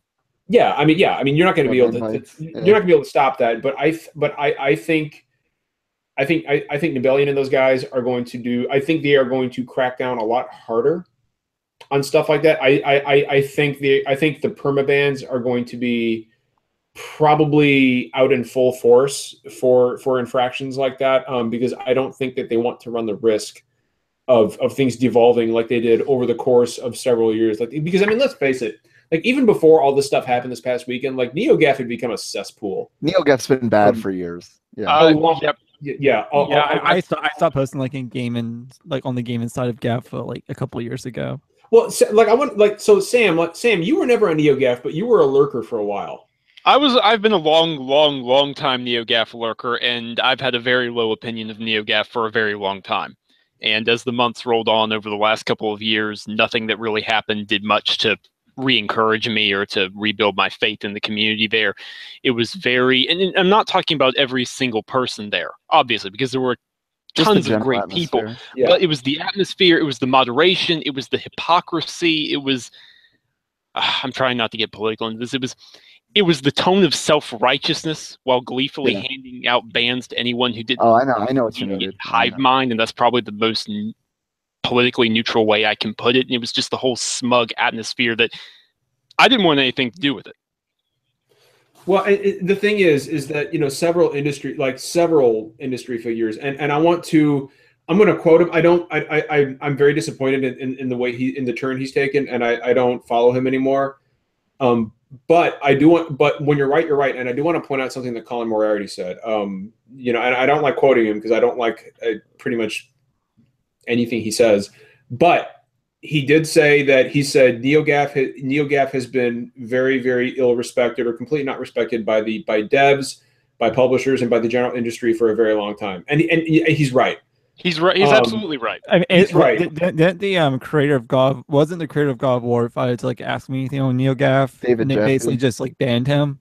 Yeah, I mean, you're not going to be able to, you're not going to be able to stop that. But I think Nibelian and those guys are going to do. I think they are going to crack down a lot harder on stuff like that. I think the permabans are going to be probably out in full force for infractions like that, because I don't think that they want to run the risk of things devolving like they did over the course of several years. Like, because I mean, let's face it. Like, even before all this stuff happened this past weekend, like, NeoGAF had become a cesspool. NeoGAF's been bad for years. Yeah. Yep. I stopped posting like in gaming, like on the gaming side of GAF like a couple of years ago. Well, so Sam, you were never on NeoGAF, but you were a lurker for a while. I've been a long time NeoGAF lurker, and I've had a very low opinion of NeoGAF for a very long time. And as the months rolled on over the last couple of years, nothing that really happened did much to re-encourage me or to rebuild my faith in the community there. It was very, and I'm not talking about every single person there, obviously, because there were tons of great people, but it was the atmosphere, it was the moderation, it was the hypocrisy, it was, I'm trying not to get political into this, it was the tone of self-righteousness while gleefully handing out bans to anyone who didn't. Oh, I know what you mean. Hive mind, and that's probably the most politically neutral way I can put it. And it was just the whole smug atmosphere that I didn't want anything to do with it. Well, the thing is that, you know, several industry figures, and I'm going to quote him. I'm very disappointed in the way in the turn he's taken, and I don't follow him anymore. But when you're right, you're right. And I do want to point out something that Colin Moriarty said. You know, and I don't like quoting him because I don't like pretty much anything he says. But he did say that NeoGAF has been very, very ill respected, or completely not respected by devs, by publishers, and by the general industry for a very long time. And he's right. He's right. He's absolutely right. I mean, He's right. Didn't the creator of God wasn't the creator of God of War decided to like ask me anything on NeoGAF? David and they Jaffe. basically just like banned him.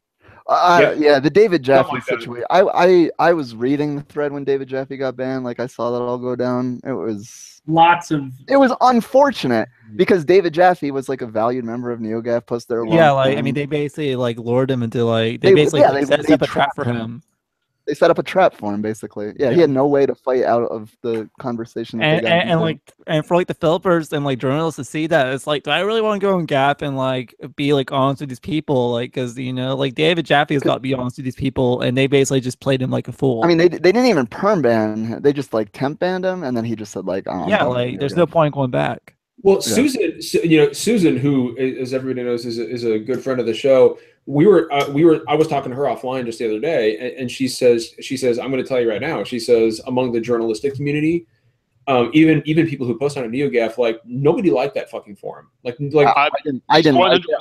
Yeah, the David Jaffe like that. situation. I was reading the thread when David Jaffe got banned. Like I saw that all go down. It was unfortunate because David Jaffe was like a valued member of NeoGAF. Plus, they're like I mean, they basically like lured him into like they basically set up a trap for him. They set up a trap for him, basically. Yeah, he had no way to fight out of the conversation. And for like the developers and like journalists to see that, it's like, do I really want to go on Gap and like be like honest with these people? Like, because like David Jaffe has got to be honest with these people, and they basically just played him like a fool. I mean, they didn't even perm ban. They just like temp banned him, and then he just said like, there's no point going back. Well, Susan, Susan, who, as everybody knows, is a good friend of the show. I was talking to her offline just the other day, and she says, I'm going to tell you right now. She says, among the journalistic community, even people who post on a NeoGAF, like nobody liked that fucking forum. Like I didn't. I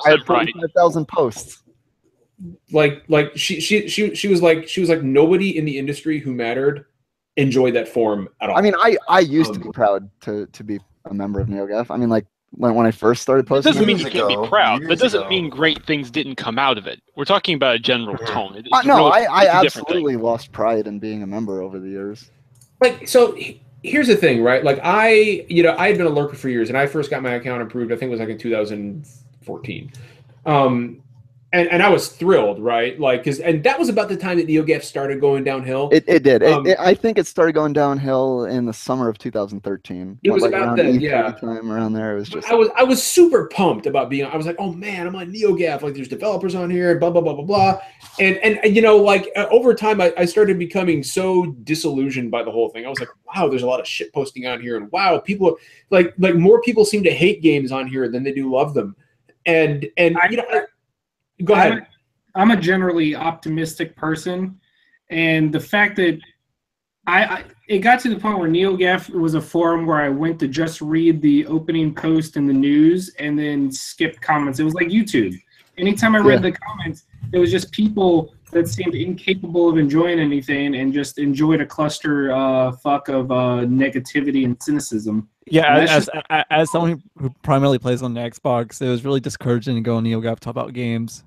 had 45,000 posts. Like she was like nobody in the industry who mattered enjoyed that forum at all. I mean, I used to be proud to be a member of NeoGAF. I mean, like when I first started posting, it doesn't mean you can't be proud. That doesn't mean great things didn't come out of it. We're talking about a general tone. I absolutely lost pride in being a member over the years. Like, so here's the thing, right? Like I had been a lurker for years, and I first got my account approved, I think it was like in 2014. And I was thrilled, right? Like, and that was about the time that NeoGAF started going downhill. It did. I think it started going downhill in the summer of 2013. It was like about then, time around there. It was just. I was super pumped about being. I was like, oh man, I'm on NeoGAF. Like, there's developers on here, blah blah blah blah blah. And like over time, I started becoming so disillusioned by the whole thing. I was like, wow, there's a lot of shit posting on here, and wow, people like more people seem to hate games on here than they do love them. And go ahead. I'm a generally optimistic person, and the fact that it got to the point where NeoGAF was a forum where I went to just read the opening post in the news and then skip comments. It was like YouTube. Anytime I read the comments, it was just people that seemed incapable of enjoying anything and just enjoyed a cluster fuck of negativity and cynicism. Yeah, as someone who primarily plays on the Xbox, it was really discouraging to go on NeoGAF to talk about games.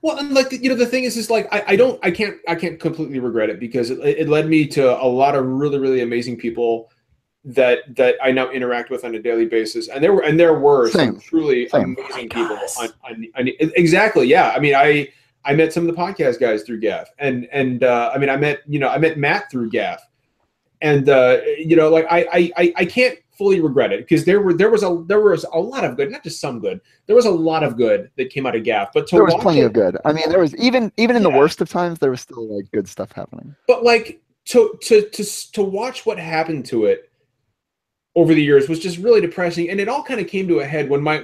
Well, and like the thing is like I can't completely regret it because it led me to a lot of really really amazing people that I now interact with on a daily basis, and there were some truly amazing people on exactly, yeah. I mean, I met some of the podcast guys through GAF, and I mean I met Matt through GAF, and like I can't fully regret it because there was a lot of good, not just some good. There was a lot of good that came out of GAF, but there was plenty of good. I mean, there was even in the worst of times, there was still like good stuff happening. But like to watch what happened to it over the years was just really depressing, and it all kind of came to a head when my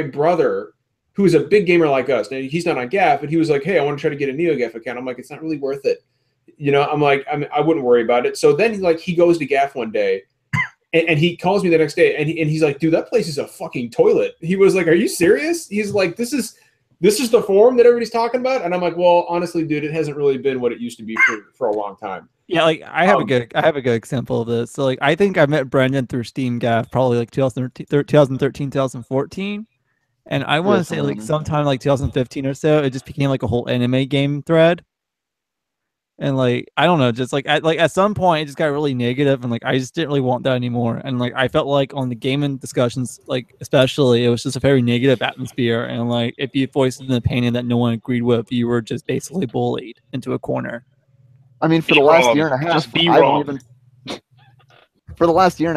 brother, who is a big gamer like us, and he's not on GAF, and he was like, hey, I want to try to get a NeoGAF account. I'm like, it's not really worth it. I'm like, I wouldn't worry about it. So then he goes to GAF one day. And he calls me the next day, and he's like, "Dude, that place is a fucking toilet." He was like, "Are you serious?" He's like, "This is the forum that everybody's talking about." And I'm like, "Well, honestly, dude, it hasn't really been what it used to be for a long time." Yeah, like I have a good example of this. So like I think I met Brendan through Steam GAF probably like 2013, 2014, and I want to say like sometime like 2015 or so, it just became like a whole anime game thread. And like I don't know, just like at some point it just got really negative, and like I just didn't really want that anymore. And like I felt like on the gaming discussions, like especially, it was just a very negative atmosphere. And like if you voiced an opinion that no one agreed with, you were just basically bullied into a corner. I mean, for the last year and a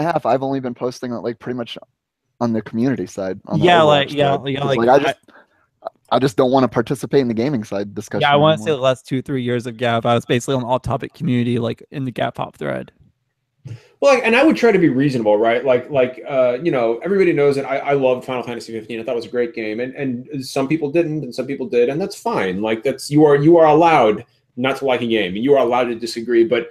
half, I've only been posting like pretty much on the community side. I just don't want to participate in the gaming side discussion. Yeah, I want to say the last 2-3 years of GAF, I was basically on all topic community, like in the GAF Hop thread. Well, and I would try to be reasonable, right? Like everybody knows that I loved Final Fantasy 15. I thought it was a great game, and some people didn't, and some people did, and that's fine. Like you are allowed not to like a game, and you are allowed to disagree. But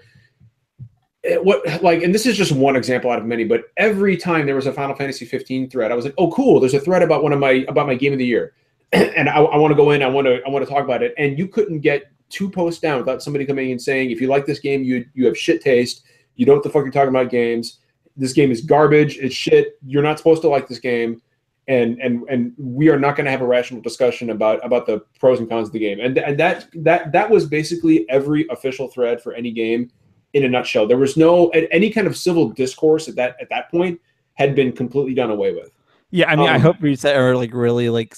and this is just one example out of many, but every time there was a Final Fantasy 15 thread, I was like, oh, cool. There's a thread about my game of the year. And I want to go in. I want to talk about it. And you couldn't get 2 posts down without somebody coming and saying, if you like this game, you have shit taste. You know what the fuck you're talking about games. This game is garbage. It's shit. You're not supposed to like this game. And we are not going to have a rational discussion about the pros and cons of the game. And that was basically every official thread for any game in a nutshell. There was no any kind of civil discourse at that point had been completely done away with. Yeah, I mean, I hope ResetEra like really like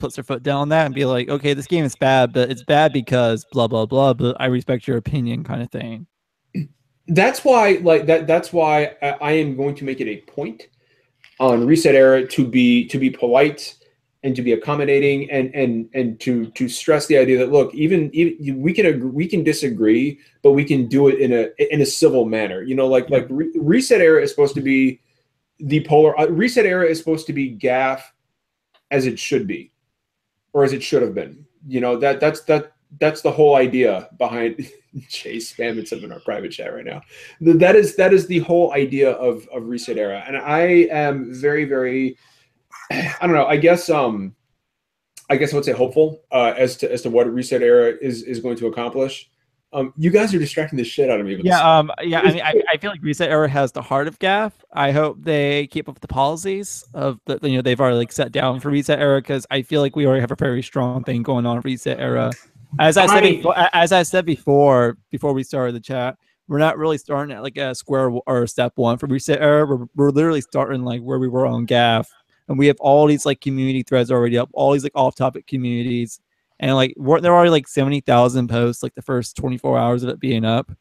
puts their foot down on that and be like, okay, this game is bad, but it's bad because blah blah blah. But I respect your opinion, kind of thing. That's why that's why I am going to make it a point on ResetEra to be polite and to be accommodating and to stress the idea that look, even we can disagree, but we can do it in a civil manner. You know, like ResetEra is supposed to be the polar. ResetEra is supposed to be GAF as it should be, or as it should have been. You know, that's the whole idea behind Chase spamming something in our private chat right now. That is the whole idea of ResetEra, and I am very, very, I don't know. I guess I would say hopeful as to what ResetEra is going to accomplish. You guys are distracting the shit out of me. With yeah, I mean, I feel like ResetEra has the heart of GAF. I hope they keep up with the policies of the they've already like set down for ResetEra, because I feel like we already have a very strong thing going on ResetEra. As I said before we started the chat, we're not really starting at like a square or step one for ResetEra. We're literally starting like where we were on GAF, and we have all these like community threads already up, all these like off-topic communities. And like there are already like 70,000 posts like the first 24 hours of it being up.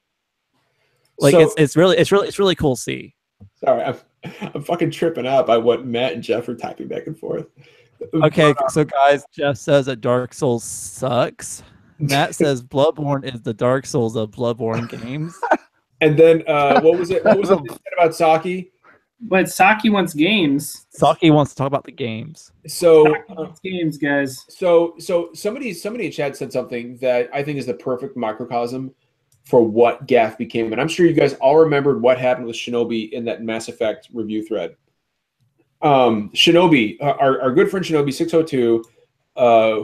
Like so, it's really cool to see. Sorry, I'm fucking tripping out by what Matt and Jeff are typing back and forth. Okay, so guys, Jeff says that Dark Souls sucks. Matt says Bloodborne is the Dark Souls of Bloodborne games. And then what was it about Saki? But Saki wants games. Saki wants to talk about the games. So games, guys. So somebody in chat said something that I think is the perfect microcosm for what GAF became, and I'm sure you guys all remembered what happened with Shinobi in that Mass Effect review thread. Shinobi, our good friend Shinobi 602,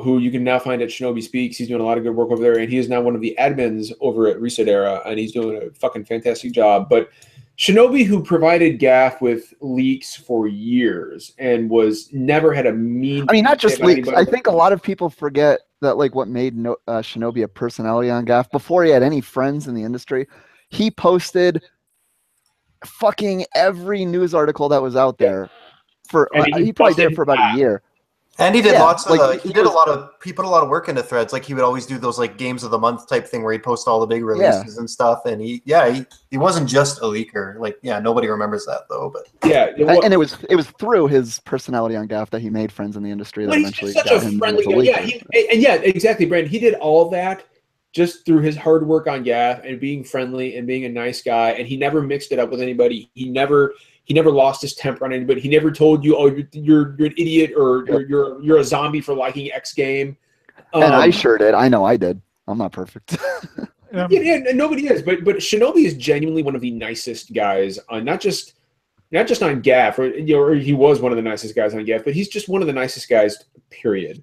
who you can now find at Shinobi Speaks. He's doing a lot of good work over there, and he is now one of the admins over at ResetEra, and he's doing a fucking fantastic job. But Shinobi, who provided GAF with leaks for years and was never had a mean. I mean, not just leaks. I think a lot of people forget that like what made Shinobi a personality on GAF before he had any friends in the industry. He posted fucking every news article that was out there for. He probably did it for about a year. And he did lots of he put a lot of work into threads. Like he would always do those like games of the month type thing where he'd post all the big releases and stuff. And he wasn't just a leaker. Like nobody remembers that though. But and it was through his personality on GAF that he made friends in the industry. That eventually got him friendly guy. Exactly, Brandon. He did all that just through his hard work on GAF and being friendly and being a nice guy. And he never mixed it up with anybody. He never lost his temper on anybody. He never told you, "Oh, you're an idiot," or "you're a zombie for liking X game." And I sure did. I know I did. I'm not perfect. Nobody is. But Shinobi is genuinely one of the nicest guys on not just on GAF, or he was one of the nicest guys on GAF, but he's just one of the nicest guys. Period.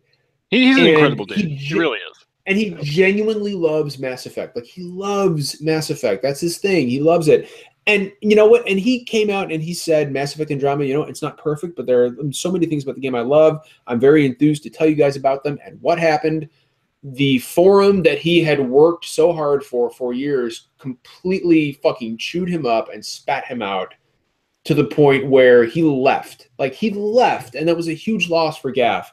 He's an incredible dude. He really is. And he genuinely loves Mass Effect. Like he loves Mass Effect. That's his thing. He loves it. And you know what? And he came out and he said, Mass Effect Andromeda, it's not perfect, but there are so many things about the game I love. I'm very enthused to tell you guys about them. And what happened? The forum that he had worked so hard for years completely fucking chewed him up and spat him out to the point where he left. Like he left, and that was a huge loss for GAF.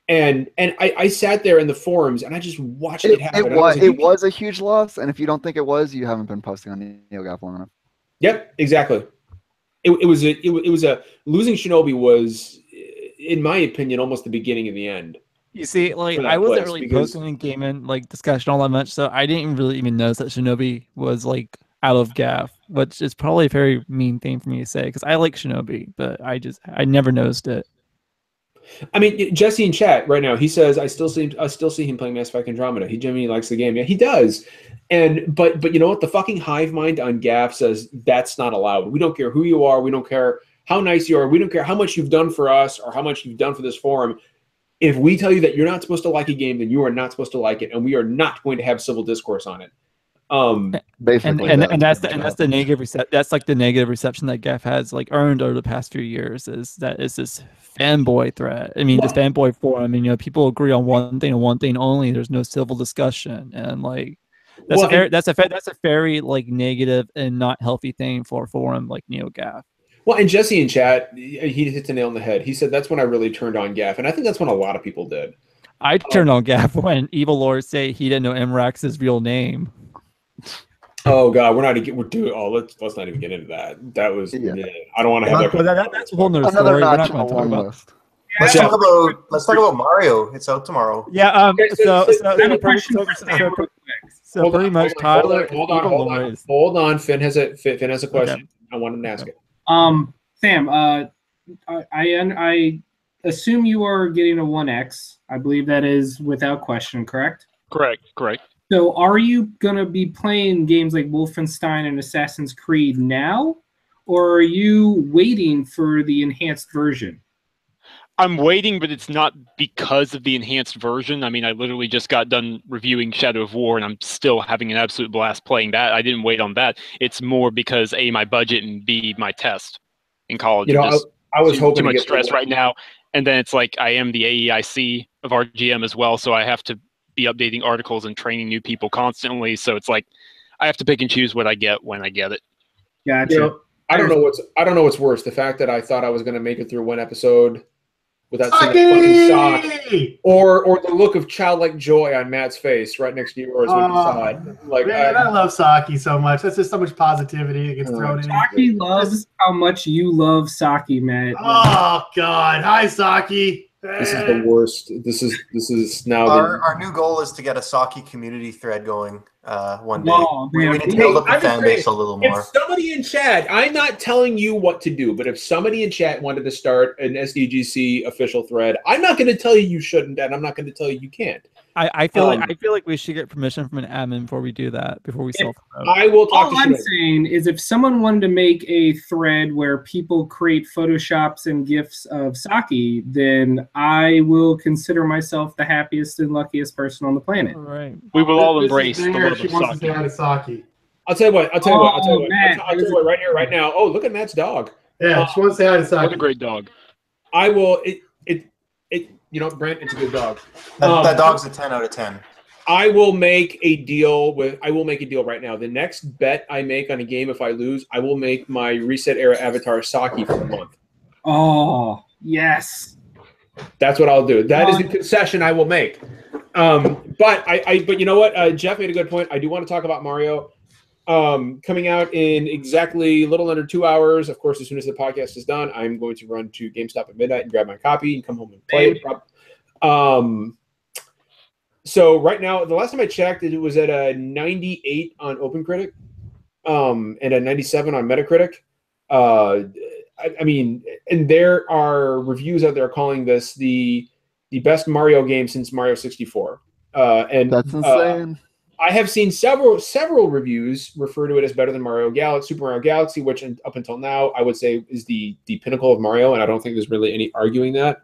And I sat there in the forums and I just watched it happen. It was a huge loss, and if you don't think it was, you haven't been posting on NeoGAF long enough. Yep, exactly. It was a losing Shinobi was, in my opinion, almost the beginning of the end. You see, like I wasn't really posting in gaming like discussion all that much, so I didn't really even notice that Shinobi was like out of GAF, which is probably a very mean thing for me to say because I like Shinobi, but I never noticed it. I mean, Jesse in chat right now, he says, I still see him playing Mass Effect Andromeda. He genuinely likes the game. Yeah, he does. But you know what? The fucking hive mind on GAF says that's not allowed. We don't care who you are. We don't care how nice you are. We don't care how much you've done for us or how much you've done for this forum. If we tell you that you're not supposed to like a game, then you are not supposed to like it, and we are not going to have civil discourse on it. Basically, and that's the negative that's like the negative reception that GAF has like earned over the past few years, is that it's this fanboy thread. I mean, this fanboy forum, and people agree on one thing and one thing only. There's no civil discussion, and like that's a very like negative and not healthy thing for a forum like NeoGAF. Well, and Jesse in chat, he hit the nail on the head. He said that's when I really turned on GAF, and I think that's when a lot of people did. I turned on GAF when Evil Lord say he didn't know Emrax's real name. Oh God, we're doing. Oh, let's not even get into that. That was. Yeah. I don't want to have that. That's a whole nother story. We're not going to talk about. Let's talk about Mario. It's out tomorrow. Yeah. Okay, so pretty much Tyler. Hold on. Finn has a question. Okay. I want him to ask it. Sam. I assume you are getting a 1X. I believe that is without question. Correct. Correct. So are you going to be playing games like Wolfenstein and Assassin's Creed now, or are you waiting for the enhanced version? I'm waiting, but it's not because of the enhanced version. I mean, I literally just got done reviewing Shadow of War, and I'm still having an absolute blast playing that. I didn't wait on that. It's more because A, my budget, and B, my test in college. I was hoping too much stress right now. And then it's like I am the AEIC of RGM as well, so I have to be updating articles and training new people constantly. So it's like I have to pick and choose what I get when I get it. Gotcha. I don't know what's worse, the fact that I thought I was going to make it through one episode without seeing fucking sock, or the look of childlike joy on Matt's face right next to yours when you saw it. Like, man, I love Saki so much. That's just so much positivity that gets thrown in. Saki loves how much you love Saki, Matt. Oh God, hi Saki. This is the worst. This is now our new goal is to get a Saki community thread going one day. Oh, we need to build up the fan base a little more. If somebody in chat, I'm not telling you what to do, but if somebody in chat wanted to start an SDGC official thread, I'm not going to tell you shouldn't, and I'm not going to tell you can't. I feel like we should get permission from an admin before we do that. Before we self. I will talk All I'm saying is, if someone wanted to make a thread where people create photoshops and gifs of Saki, then I will consider myself the happiest and luckiest person on the planet. All right. We will all embrace the love she of wants Saki. to say Saki. I'll tell you what. I'll tell you what. Right here, right now. Oh, look at Matt's dog. Yeah, she wants to say hi to Saki. What a great dog. I will. Brent, it's a good dog. That dog's a 10 out of 10. I will make a deal right now. The next bet I make on a game, if I lose, I will make my ResetEra avatar Saki for a month. Oh, yes. That's what I'll do. That is the concession I will make. But you know what? Jeff made a good point. I do want to talk about Mario. Coming out in exactly a little under 2 hours. Of course, as soon as the podcast is done, I'm going to run to GameStop at midnight and grab my copy and come home and play it. So right now, the last time I checked, it was at a 98 on OpenCritic, and a 97 on Metacritic. I mean, and there are reviews out there calling this the best Mario game since Mario 64. And that's insane. I have seen several reviews refer to it as better than Super Mario Galaxy, which up until now I would say is the pinnacle of Mario, and I don't think there's really any arguing that.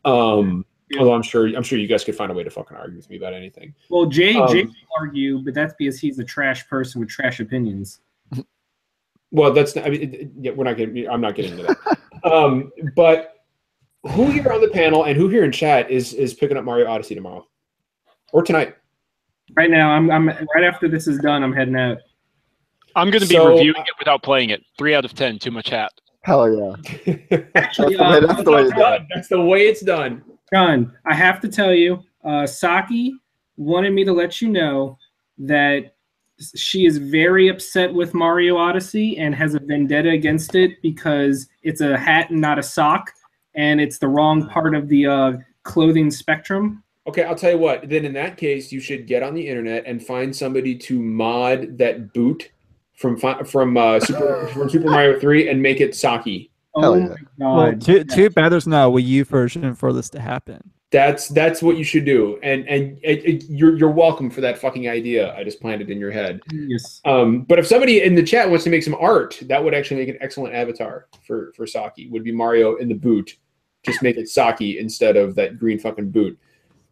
Although I'm sure you guys could find a way to fucking argue with me about anything. Well, Jay will argue, but that's because he's a trash person with trash opinions. Well, that's not, we're not getting. I'm not getting into that. But who here on the panel and who here in chat is picking up Mario Odyssey tomorrow or tonight? Right now, I'm right after this is done. I'm heading out. I'm going to be reviewing it without playing it. 3 out of 10. Too much hat. Hell yeah! Actually, that's the way it's done. That's the way it's done. John, I have to tell you, Saki wanted me to let you know that she is very upset with Mario Odyssey and has a vendetta against it because it's a hat and not a sock, and it's the wrong part of the clothing spectrum. Okay, I'll tell you what. Then in that case, you should get on the internet and find somebody to mod that boot from Super Mario 3 and make it Saki. Oh my God! Well, too bad there's not a Wii U version for this to happen. That's what you should do, and you're welcome for that fucking idea I just planted in your head. Yes. But if somebody in the chat wants to make some art, that would actually make an excellent avatar for Saki. Would be Mario in the boot. Just make it Saki instead of that green fucking boot.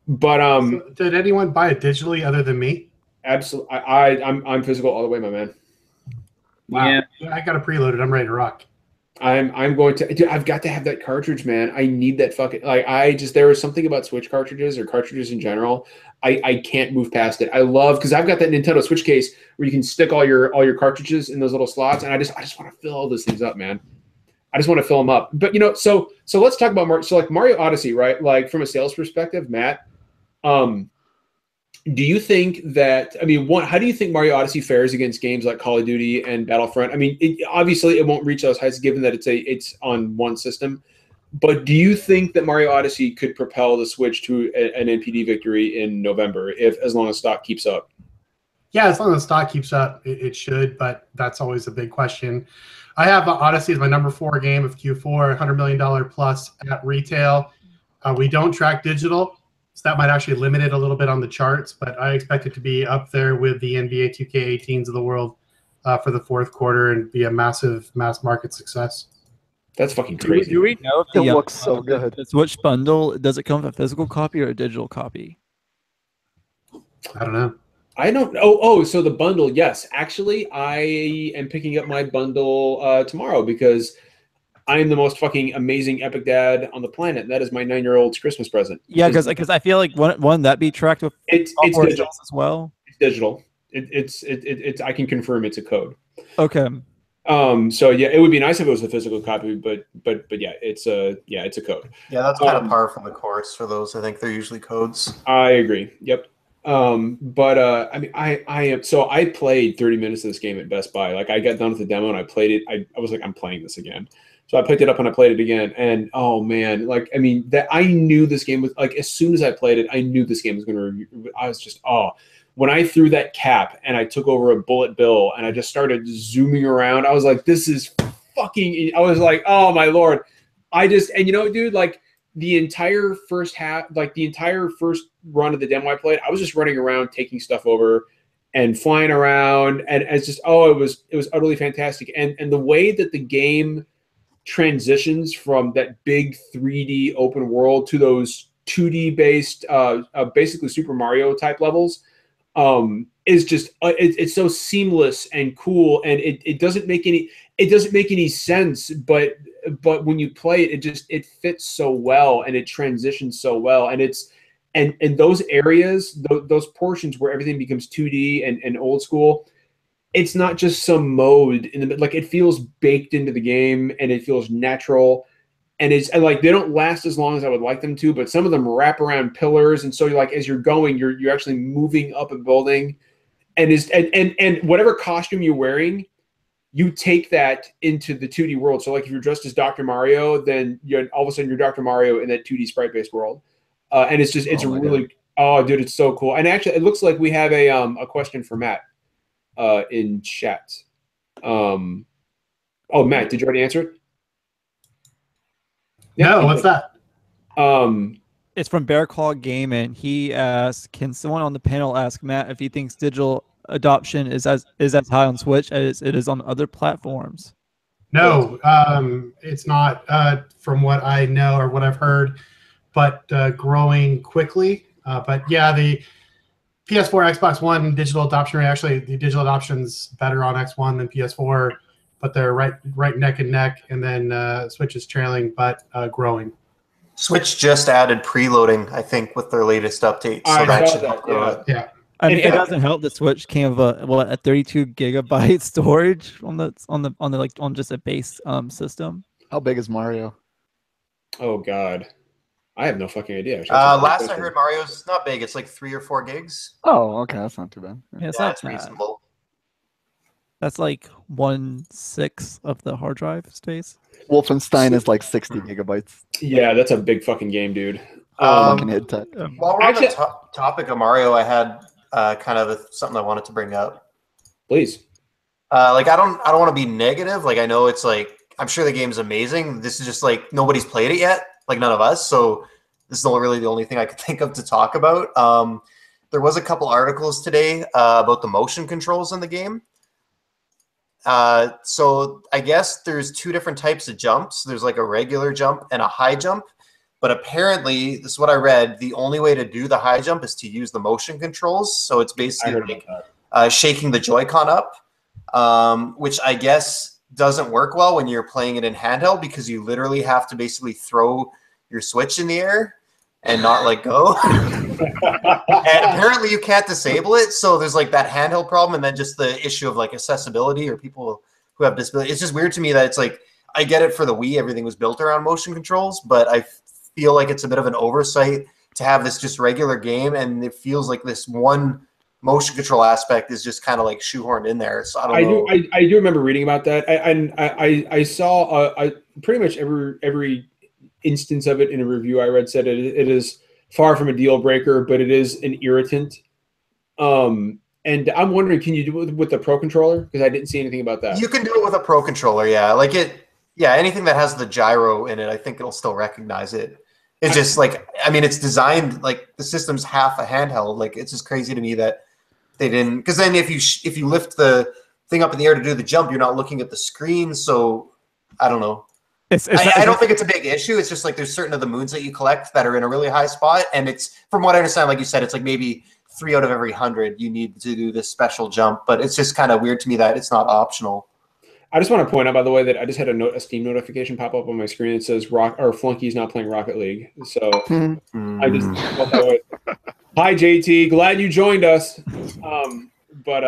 But so did anyone buy it digitally other than me? Absolutely. I'm physical all the way, my man. Wow. Yeah, I got it preloaded. I'm ready to rock. I'm going to, dude, I've got to have that cartridge, man. I need that fucking, like, there is something about Switch cartridges or cartridges in general. I can't move past it. I love, because I've got that Nintendo Switch case where you can stick all your cartridges in those little slots, and I just want to fill all those things up, man. I just want to fill them up. But so let's talk about Mario. So like Mario Odyssey, right? Like from a sales perspective, Matt, do you think that, how do you think Mario Odyssey fares against games like Call of Duty and Battlefront? Obviously it won't reach those heights given that it's on one system. But do you think that Mario Odyssey could propel the Switch to an NPD victory in November, as long as stock keeps up? Yeah, as long as stock keeps up, it should, but that's always a big question. I have Odyssey as my number 4 game of Q4, $100 million plus at retail. We don't track digital, so that might actually limit it a little bit on the charts, but I expect it to be up there with the NBA 2K18s of the world for the fourth quarter and be a massive mass market success. That's fucking crazy. Do we know if it looks so good? The Switch bundle, does it come with a physical copy or a digital copy? I don't know. I don't. Oh, so the bundle, yes. Actually, I am picking up my bundle tomorrow because I am the most fucking amazing epic dad on the planet. That is my 9-year-old's Christmas present. Yeah, because I feel like wouldn't that be tracked with it's digital as well? It's digital. It's I can confirm it's a code. Okay. So yeah, it would be nice if it was a physical copy, but yeah, it's a code. Yeah, that's kind of par for the course for those. I think they're usually codes. I agree. Yep. I played 30 minutes of this game at Best Buy. Like I got done with the demo and I played it. I was like, I'm playing this again. So I picked it up and I played it again. And oh man, that I knew this game was like, as soon as I played it, I knew this game was going to review. I was just, when I threw that cap and I took over a bullet bill and I just started zooming around, I was like, this is fucking, I was like, oh my Lord. Dude, like the entire first run of the demo I played, I was just running around, taking stuff over and flying around. And it's just, it was utterly fantastic. And the way that the game transitions from that big 3D open world to those 2D based, basically Super Mario type levels, is just it's so seamless and cool, and it doesn't make any sense, but when you play it, it fits so well and it transitions so well, and and those areas, those portions where everything becomes 2D and old school, it's not just some mode in the, like, it feels baked into the game and it feels natural. And like they don't last as long as I would like them to, but some of them wrap around pillars, and so as you're going, you're actually moving up a building, and whatever costume you're wearing, you take that into the 2D world. So like if you're dressed as Dr. Mario, then all of a sudden you're Dr. Mario in that 2D sprite-based world, and it's really God. Dude, it's so cool. And actually, it looks like we have a question for Matt in chat. Matt, did you already answer it? No, what's that? It's from Bear Claw Game, and he asks, "Can someone on the panel ask Matt if he thinks digital adoption is as high on Switch as it is on other platforms?" No, it's not, from what I know or what I've heard, but growing quickly. But yeah, the PS4, Xbox One digital adoption rate, actually the digital adoption's better on X1 than PS4. But they're right neck and neck, and then Switch is trailing, but growing. Switch just added preloading, I think, with their latest update, so that should help grow it. Yeah. I mean, it doesn't help that Switch came with a 32 gigabyte storage on just a base system. How big is Mario? Oh God, I have no fucking idea. Last I heard, Mario's not big. It's like 3 or 4 gigs. Oh, okay, that's not too bad. Yeah, it's not bad. Reasonable. That's like 1/6 of the hard drive space. Wolfenstein is like 60 gigabytes. Yeah, that's a big fucking game, dude. While we're on the topic of Mario, I had kind of something I wanted to bring up. Please. I don't want to be negative. Like, I know it's like, I'm sure the game's amazing. This is just like nobody's played it yet, like none of us. So this is really the only thing I could think of to talk about. There was a couple articles today about the motion controls in the game. So I guess there's 2 different types of jumps. There's like a regular jump and a high jump. But apparently, this is what I read, the only way to do the high jump is to use the motion controls. So it's basically like, shaking the Joy-Con up, which I guess doesn't work well when you're playing it in handheld because you literally have to basically throw your Switch in the air and not let go. And apparently you can't disable it. So there's like that handheld problem and then just the issue of like accessibility or people who have disability. It's just weird to me that it's like, I get it for the Wii, everything was built around motion controls, but I feel like it's a bit of an oversight to have this just regular game. And it feels like this one motion control aspect is just kind of like shoehorned in there. So I don't know. I do remember reading about that. I saw pretty much every instance of it in a review I read said it is far from a deal breaker, but it is an irritant. And I'm wondering, can you do it with the Pro Controller? Because I didn't see anything about that. You can do it with a Pro Controller, yeah. Like anything that has the gyro in it, I think it'll still recognize it. It's just like, I mean, it's designed like the system's half a handheld. Like it's just crazy to me that they didn't. Because then if you lift the thing up in the air to do the jump, you're not looking at the screen. So I don't know. I don't think it's a big issue. It's just like there's certain of the moons that you collect that are in a really high spot, and it's from what I understand, like you said, it's like maybe 3 out of every 100 you need to do this special jump. But it's just kind of weird to me that it's not optional. I just want to point out, by the way, that I just had a Steam notification pop up on my screen. It says Flunky's not playing Rocket League. So I just felt that way. Hi, JT. Glad you joined us. But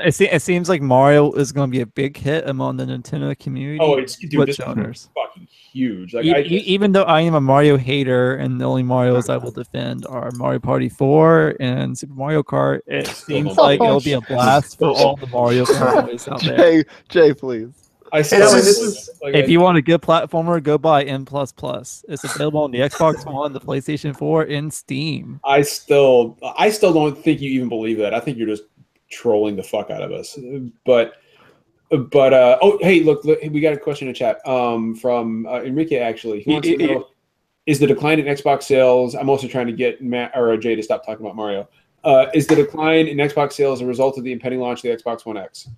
it seems like Mario is going to be a big hit among the Nintendo community. Oh, it's dude, this owners. is fucking huge. Like, even though I am a Mario hater, and the only Marios I will defend are Mario Party 4 and Super Mario Kart, it seems like it'll be a blast for all the Mario fanboys out there. Jay, please. If you want a good platformer, go buy N++. It's available on the Xbox One, the PlayStation 4, and Steam. I still don't think you even believe that. I think you're just trolling the fuck out of us. But oh, hey, look, we got a question in the chat from Enrique, actually. He wants to know, is the decline in Xbox sales, I'm also trying to get Matt or Jay to stop talking about Mario. Is the decline in Xbox sales a result of the impending launch of the Xbox One X?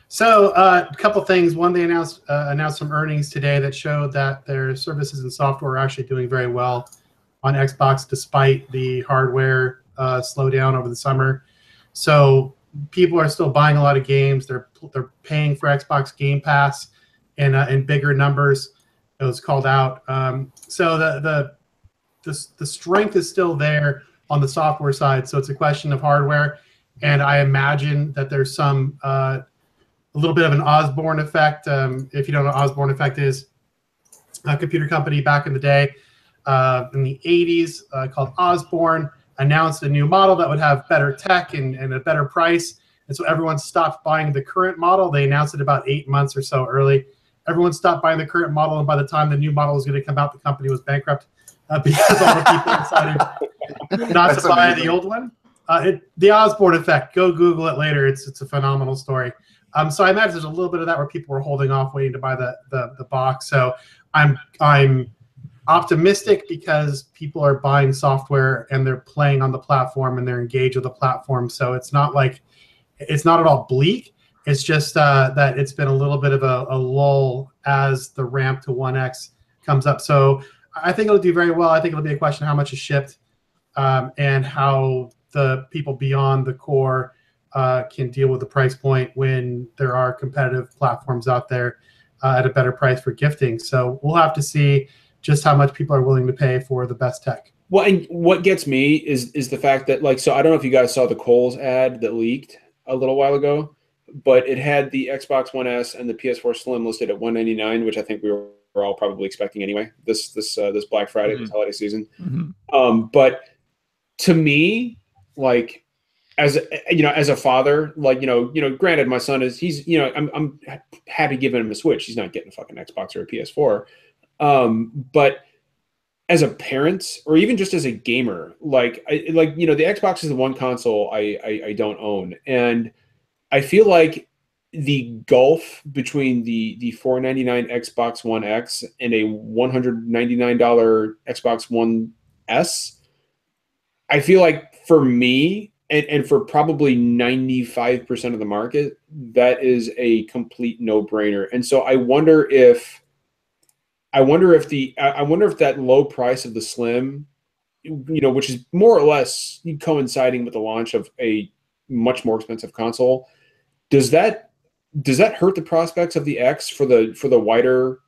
So a couple things. One, they announced some earnings today that showed that their services and software are actually doing very well on Xbox despite the hardware slowdown over the summer. So people are still buying a lot of games. They're paying for Xbox Game Pass in bigger numbers. It was called out. So the strength is still there on the software side. So it's a question of hardware, and I imagine that there's some a little bit of an Osborne effect. If you don't know what Osborne effect is, a computer company back in the day in the 80s called Osborne announced a new model that would have better tech and a better price. And so everyone stopped buying the current model. They announced it about 8 months or so early. Everyone stopped buying the current model, and by the time the new model was going to come out, the company was bankrupt because all the people decided not to buy the old one. The Osborne effect. Go Google it later. It's a phenomenal story. So I imagine there's a little bit of that where people were holding off, waiting to buy the box. So I'm optimistic because people are buying software and they're playing on the platform and they're engaged with the platform. So it's not at all bleak. It's just that it's been a little bit of a lull as the ramp to 1X comes up. So I think it'll do very well. I think it'll be a question of how much is shipped and how the people beyond the core can deal with the price point when there are competitive platforms out there at a better price for gifting. So we'll have to see just how much people are willing to pay for the best tech. Well, and what gets me is the fact that, like, so I don't know if you guys saw the Kohl's ad that leaked a little while ago, but it had the Xbox One S and the PS4 Slim listed at $199, which I think we were all probably expecting anyway. This Black Friday, this holiday season. But to me, like, as a father, like, granted, my son I'm happy giving him a Switch. He's not getting a fucking Xbox or a PS4. But as a parent, or even just as a gamer, the Xbox is the one console I don't own, and I feel like the gulf between the $499 Xbox One X and a $199 Xbox One S, I feel like for me and for probably 95% of the market, that is a complete no-brainer. And so I wonder if I wonder if that low price of the Slim, which is more or less coinciding with the launch of a much more expensive console, does that hurt the prospects of the X for the wider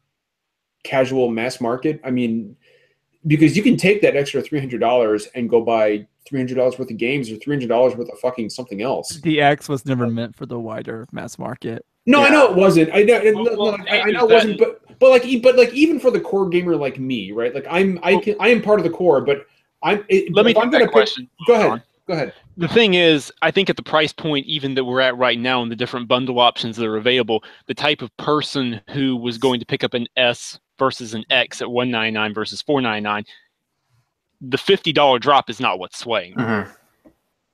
casual mass market? I mean, because you can take that extra $300 and go buy $300 worth of games or $300 worth of fucking something else. The X was never meant for the wider mass market. No, yeah. I know it wasn't. I know it wasn't. But like even for the core gamer like me, right? Like I am part of the core, but let me take that question. Go ahead. The thing is, I think at the price point even that we're at right now and the different bundle options that are available, the type of person who was going to pick up an S versus an X at $199 versus $499, the $50 drop is not what's swaying. Mm-hmm.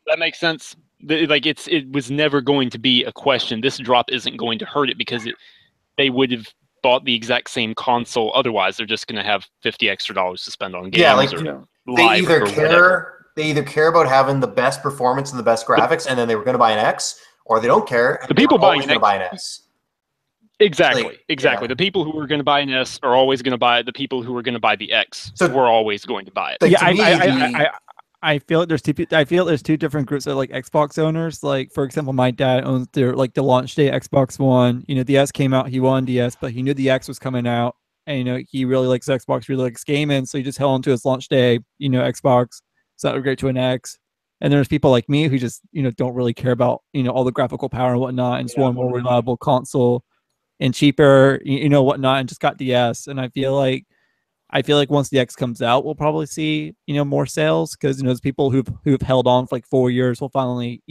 That makes sense. Like it was never going to be a question. This drop isn't going to hurt it because they would have bought the exact same console. Otherwise, they're just going to have $50 extra to spend on games. Yeah, like they either care about having the best performance and the best graphics, and then they were going to buy an X, or they don't care. The people buying going to buy an X. Exactly. Yeah. The people who are going to buy an S are always going to buy it. The people who are going to buy the X were always going to buy it. Yeah, I feel like there's two different groups of like Xbox owners. Like for example, my dad owns the launch day Xbox One. The S came out, he wanted the S, but he knew the X was coming out, and he really likes Xbox, really likes gaming, so he just held on to his launch day, Xbox. So that would go to an X. And there's people like me who just don't really care about all the graphical power and whatnot, and just want a more reliable console and cheaper, whatnot, and just got the S. And I feel like once the X comes out, we'll probably see, more sales because, those people who've held on for like 4 years will finally,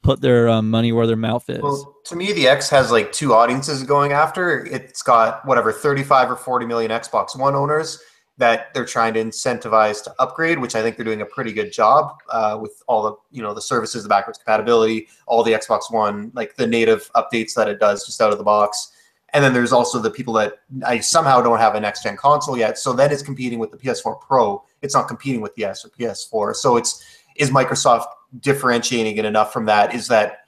put their money where their mouth is. Well, to me, the X has like two audiences going after. It's got 35 or 40 million Xbox One owners that they're trying to incentivize to upgrade, which I think they're doing a pretty good job with all the, the services, the backwards compatibility, all the Xbox One, like the native updates that it does just out of the box. And then there's also the people that I somehow don't have a next-gen console yet. So then it's competing with the PS4 Pro. It's not competing with the S or PS4. So is Microsoft differentiating it enough from that? Is that,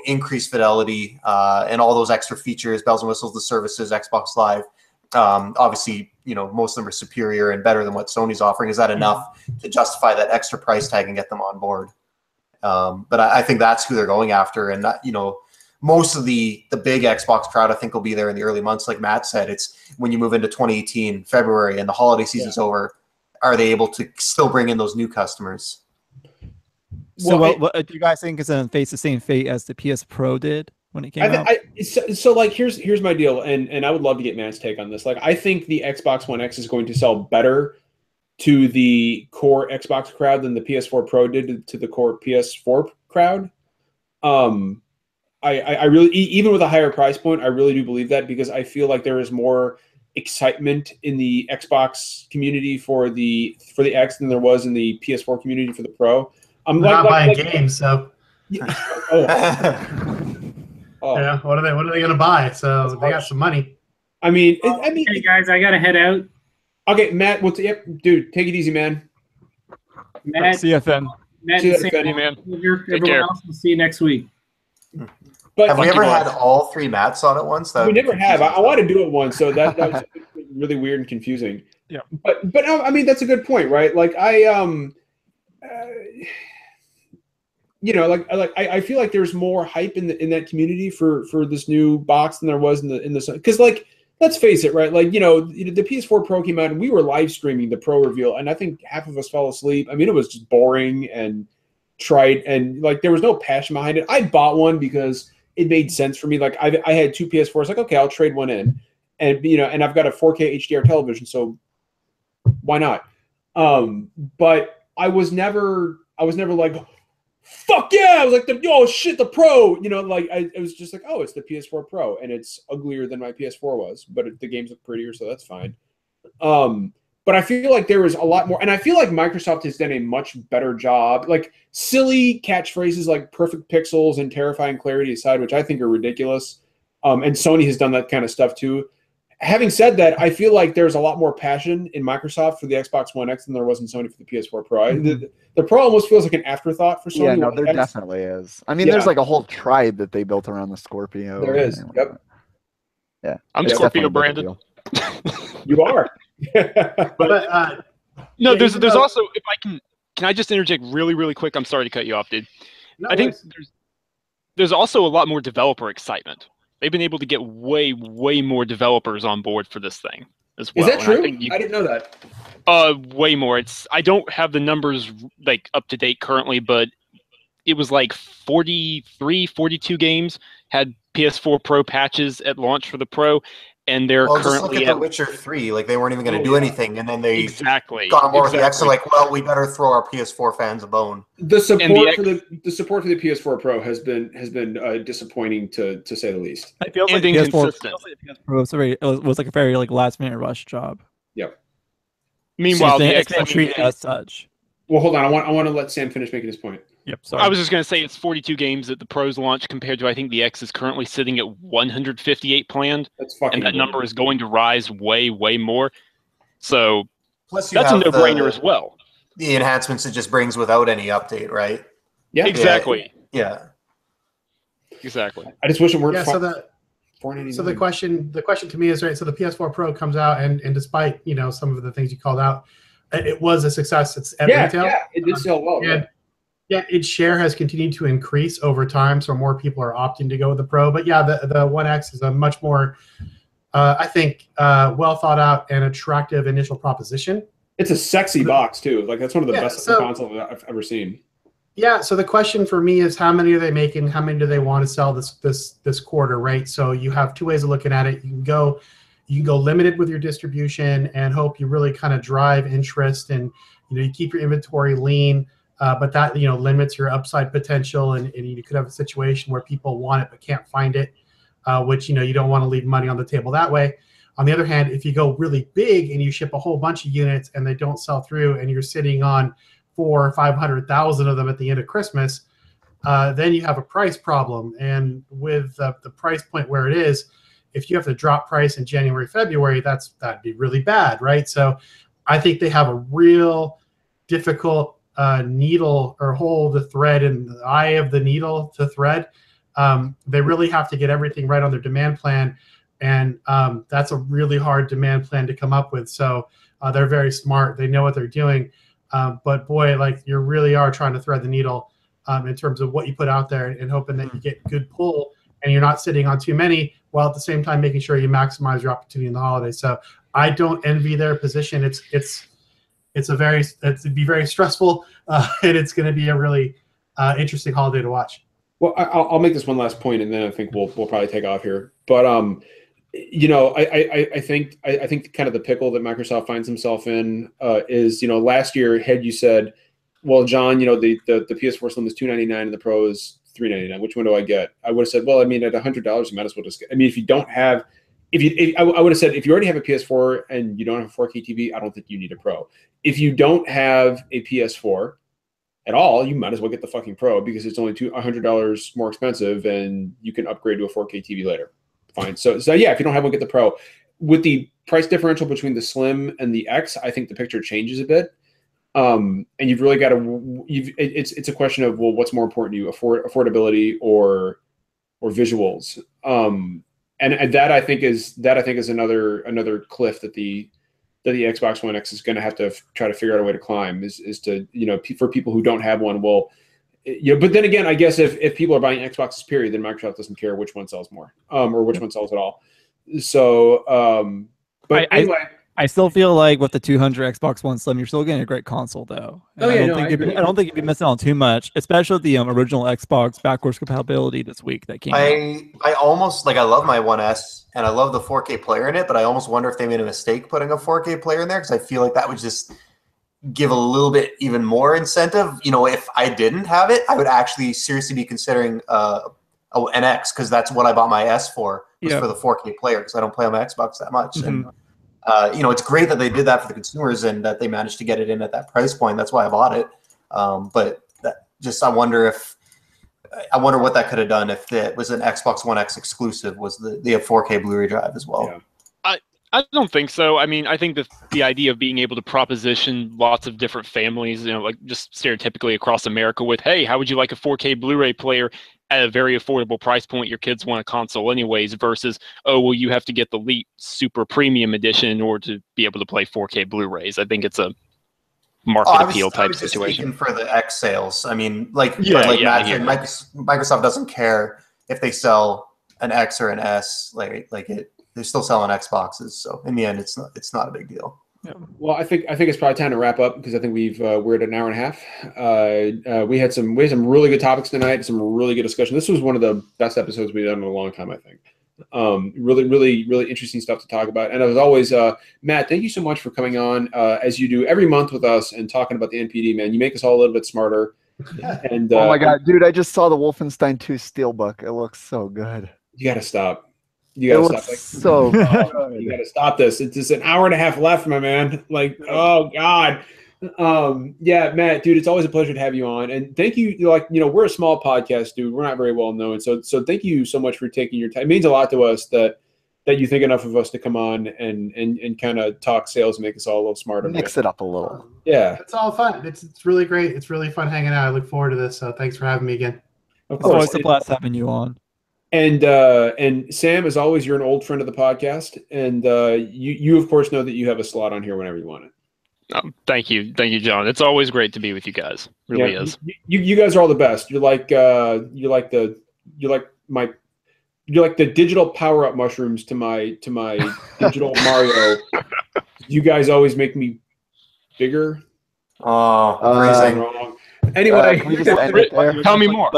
increased fidelity and all those extra features, bells and whistles, the services, Xbox Live. Obviously, most of them are superior and better than what Sony's offering. Is that enough to justify that extra price tag and get them on board? But I think that's who they're going after. And, most of the big Xbox crowd, I think, will be there in the early months. Like Matt said, it's when you move into 2018, February, and the holiday season's over, are they able to still bring in those new customers? So what do you guys think is going to face the same fate as the PS Pro did when it came out? So here's my deal, and I would love to get Matt's take on this. Like, I think the Xbox One X is going to sell better to the core Xbox crowd than the PS4 Pro did to the core PS4 crowd. I really, even with a higher price point, I really do believe that because I feel like there is more excitement in the Xbox community for the X than there was in the PS4 community for the Pro. I'm not buying games, so. Yeah, what are they gonna buy? So they got some money. I mean, hey guys, I gotta head out. Okay, Matt, dude, take it easy, man. Matt, CFN. Matt, CFN, man. Everyone else, we'll see you next week. But have we ever had all three Matts on at once? We never have. I want to do it once, so that was really weird and confusing. Yeah. But I mean, that's a good point, right? Like I feel like there's more hype in that community for this new box than there was in the because like let's face it, right? Like the PS4 Pro came out and we were live streaming the Pro reveal, and I think half of us fell asleep. I mean, it was just boring and trite, and like there was no passion behind it. I bought one because it made sense for me. Like I had two PS4s. Like, okay, I'll trade one in, and and I've got a 4K HDR television, so why not? But I was never like, fuck yeah! I was like, oh shit, the Pro. It was just like, oh, it's the PS4 Pro, and it's uglier than my PS4 was, but the games look prettier, so that's fine. But I feel like there was a lot more, and I feel like Microsoft has done a much better job. Like silly catchphrases like perfect pixels and terrifying clarity aside, which I think are ridiculous. And Sony has done that kind of stuff too. Having said that, I feel like there's a lot more passion in Microsoft for the Xbox One X than there was in Sony for the PS4 Pro. The Pro almost feels like an afterthought for Sony. Yeah, no, there definitely is. I mean, there's like a whole tribe that they built around the Scorpio. There is. Yep. Yeah, I'm Scorpio branded. You are. But no, there's also, if I can I just interject really quick? I'm sorry to cut you off, dude. No, I think there's also a lot more developer excitement. They've been able to get way more developers on board for this thing as well. Is that true? I didn't know that. Way more. I don't have the numbers like up to date currently, but it was like 43, 42 games had PS4 Pro patches at launch for the Pro, and they're currently just look at The Witcher 3. Like, they weren't even going to do anything, and then they got on board with the X. They're like, well, we better throw our PS4 fans a bone. The support for the PS4 Pro has been disappointing to say the least. It feels like PS4 Pro was like a very last minute rush job. Yep. Meanwhile, the X been treated as such. Well, hold on. I want to let Sam finish making his point. Yep. Sorry. I was just going to say it's 42 games at the Pro's launch compared to, I think the X is currently sitting at 158 planned. That's fucking. And that number is going to rise way more. So plus that's a no-brainer as well. The enhancements it just brings without any update, right? Yeah. Exactly. Yeah. Exactly. I just wish it weren't. Yeah. So the question to me is, right, so the PS4 Pro comes out, and despite some of the things you called out, it was a success. It's at retail. Yeah, it did sell well. Yeah, its share has continued to increase over time, so more people are opting to go with the Pro. But yeah, the One X is a much more, I think, well thought out and attractive initial proposition. It's a sexy box too. Like, that's one of the best consoles I've ever seen. Yeah. So the question for me is, how many are they making? How many do they want to sell this quarter? Right. So you have two ways of looking at it. You can go limited with your distribution and hope you really kind of drive interest, and you keep your inventory lean. But that limits your upside potential, and you could have a situation where people want it but can't find it, which you don't want to leave money on the table that way. On the other hand, if you go really big and you ship a whole bunch of units and they don't sell through, and you're sitting on 400,000 or 500,000 of them at the end of Christmas, then you have a price problem. And with the price point where it is, if you have to drop price in January, February, that'd be really bad, right? So I think they have a real difficult needle or hole to thread in the eye of the needle to thread. They really have to get everything right on their demand plan, and that's a really hard demand plan to come up with. So they're very smart. They know what they're doing. But boy, like, you really are trying to thread the needle in terms of what you put out there, and hoping that you get good pull and you're not sitting on too many, while at the same time making sure you maximize your opportunity in the holidays. So I don't envy their position. It'd be very stressful, and it's going to be a really interesting holiday to watch. Well, I'll make this one last point, and then I think we'll probably take off here. But I think kind of the pickle that Microsoft finds himself in is, last year, had you said, well, John, the PS4 Slim is $299 and the Pro is $399. Which one do I get? I would have said, well, I mean, at $100, you might as well just get. I mean, if you don't have. I would have said, if you already have a PS4 and you don't have a 4K TV, I don't think you need a Pro. If you don't have a PS4 at all, you might as well get the fucking Pro, because it's only $100 more expensive, and you can upgrade to a 4K TV later. Fine. So yeah, if you don't have one, get the Pro. With the price differential between the Slim and the X, I think the picture changes a bit. And you've really got to. It's a question of, well, what's more important to you, affordability or visuals? And that I think is another cliff that the Xbox One X is going to have to try to figure out a way to climb, is to, for people who don't have one. Well, but then again, I guess if people are buying Xboxes, period, then Microsoft doesn't care which one sells more, or which one sells at all. So, but anyway. I still feel like with the 200 Xbox One Slim, you're still getting a great console, though. I don't think you'd be missing out on too much, especially with the original Xbox backwards compatibility this week that came out. I almost, I love my One S, and I love the 4K player in it, but I almost wonder if they made a mistake putting a 4K player in there, because I feel like that would just give a little bit even more incentive. If I didn't have it, I would actually seriously be considering an X, because that's what I bought my S for, for the 4K player, because I don't play on my Xbox that much. Mm-hmm. And it's great that they did that for the consumers, and that they managed to get it in at that price point. That's why I bought it. But I wonder what that could have done if it was an Xbox One X exclusive, was the 4K Blu-ray drive as well. Yeah. I don't think so. I mean, I think that the idea of being able to proposition lots of different families, just stereotypically across America with, hey, how would you like a 4K Blu-ray player at a very affordable price point. Your kids want a console anyways, versus, oh, well, you have to get the Elite Super Premium Edition in order to be able to play 4K Blu-rays. I think it's a market appeal type situation. Speaking for the X sales. I mean, like, Matt said, Microsoft doesn't care if they sell an X or an S. They're still selling Xboxes. So in the end, it's not a big deal. Yeah. Well, I think it's probably time to wrap up because I think we're at an hour and a half. We had some really good topics tonight, some really good discussion. This was one of the best episodes we've done in a long time, I think. Really interesting stuff to talk about. And as always, Matt, thank you so much for coming on as you do every month with us and talking about the NPD, man. You make us all a little bit smarter. And oh my God, dude, I just saw the Wolfenstein II Steelbook. It looks so good. You got to stop. You gotta stop. So you gotta stop this. It's just an hour and a half left, my man. Oh God. Yeah, Matt, dude, it's always a pleasure to have you on. And thank you. We're a small podcast, dude. We're not very well known. So thank you so much for taking your time. It means a lot to us that you think enough of us to come on and kind of talk sales and make us all a little smarter. Mix it up a little. Yeah. It's all fun. It's really great. It's really fun hanging out. I look forward to this. So thanks for having me again. Of course. It's always a blast having you on. And Sam, as always, you're an old friend of the podcast, and you of course know that you have a slot on here whenever you want it. Thank you, John. It's always great to be with you guys. Really is. You guys are all the best. You're like the digital power up mushrooms to my digital Mario. You guys always make me bigger. Oh, wrong. Anyway, tell me more.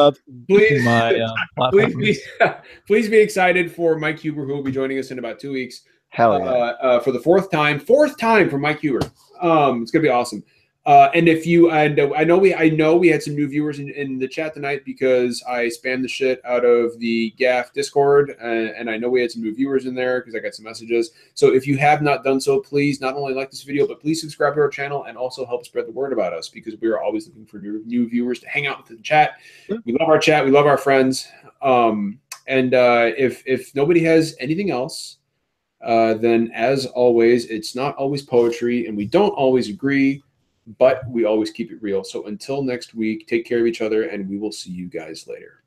Please be excited for Mike Huber, who will be joining us in about 2 weeks. Hell yeah. For the fourth time for Mike Huber. It's gonna be awesome. And if you and I know we had some new viewers in the chat tonight because I spammed the shit out of the GAF Discord, and I know we had some new viewers in there because I got some messages. So if you have not done so, please not only like this video, but please subscribe to our channel and also help spread the word about us because we are always looking for new viewers to hang out with the chat. We love our chat. We love our friends. And if nobody has anything else, then as always, it's not always poetry, and we don't always agree, but we always keep it real. So until next week, take care of each other, and we will see you guys later.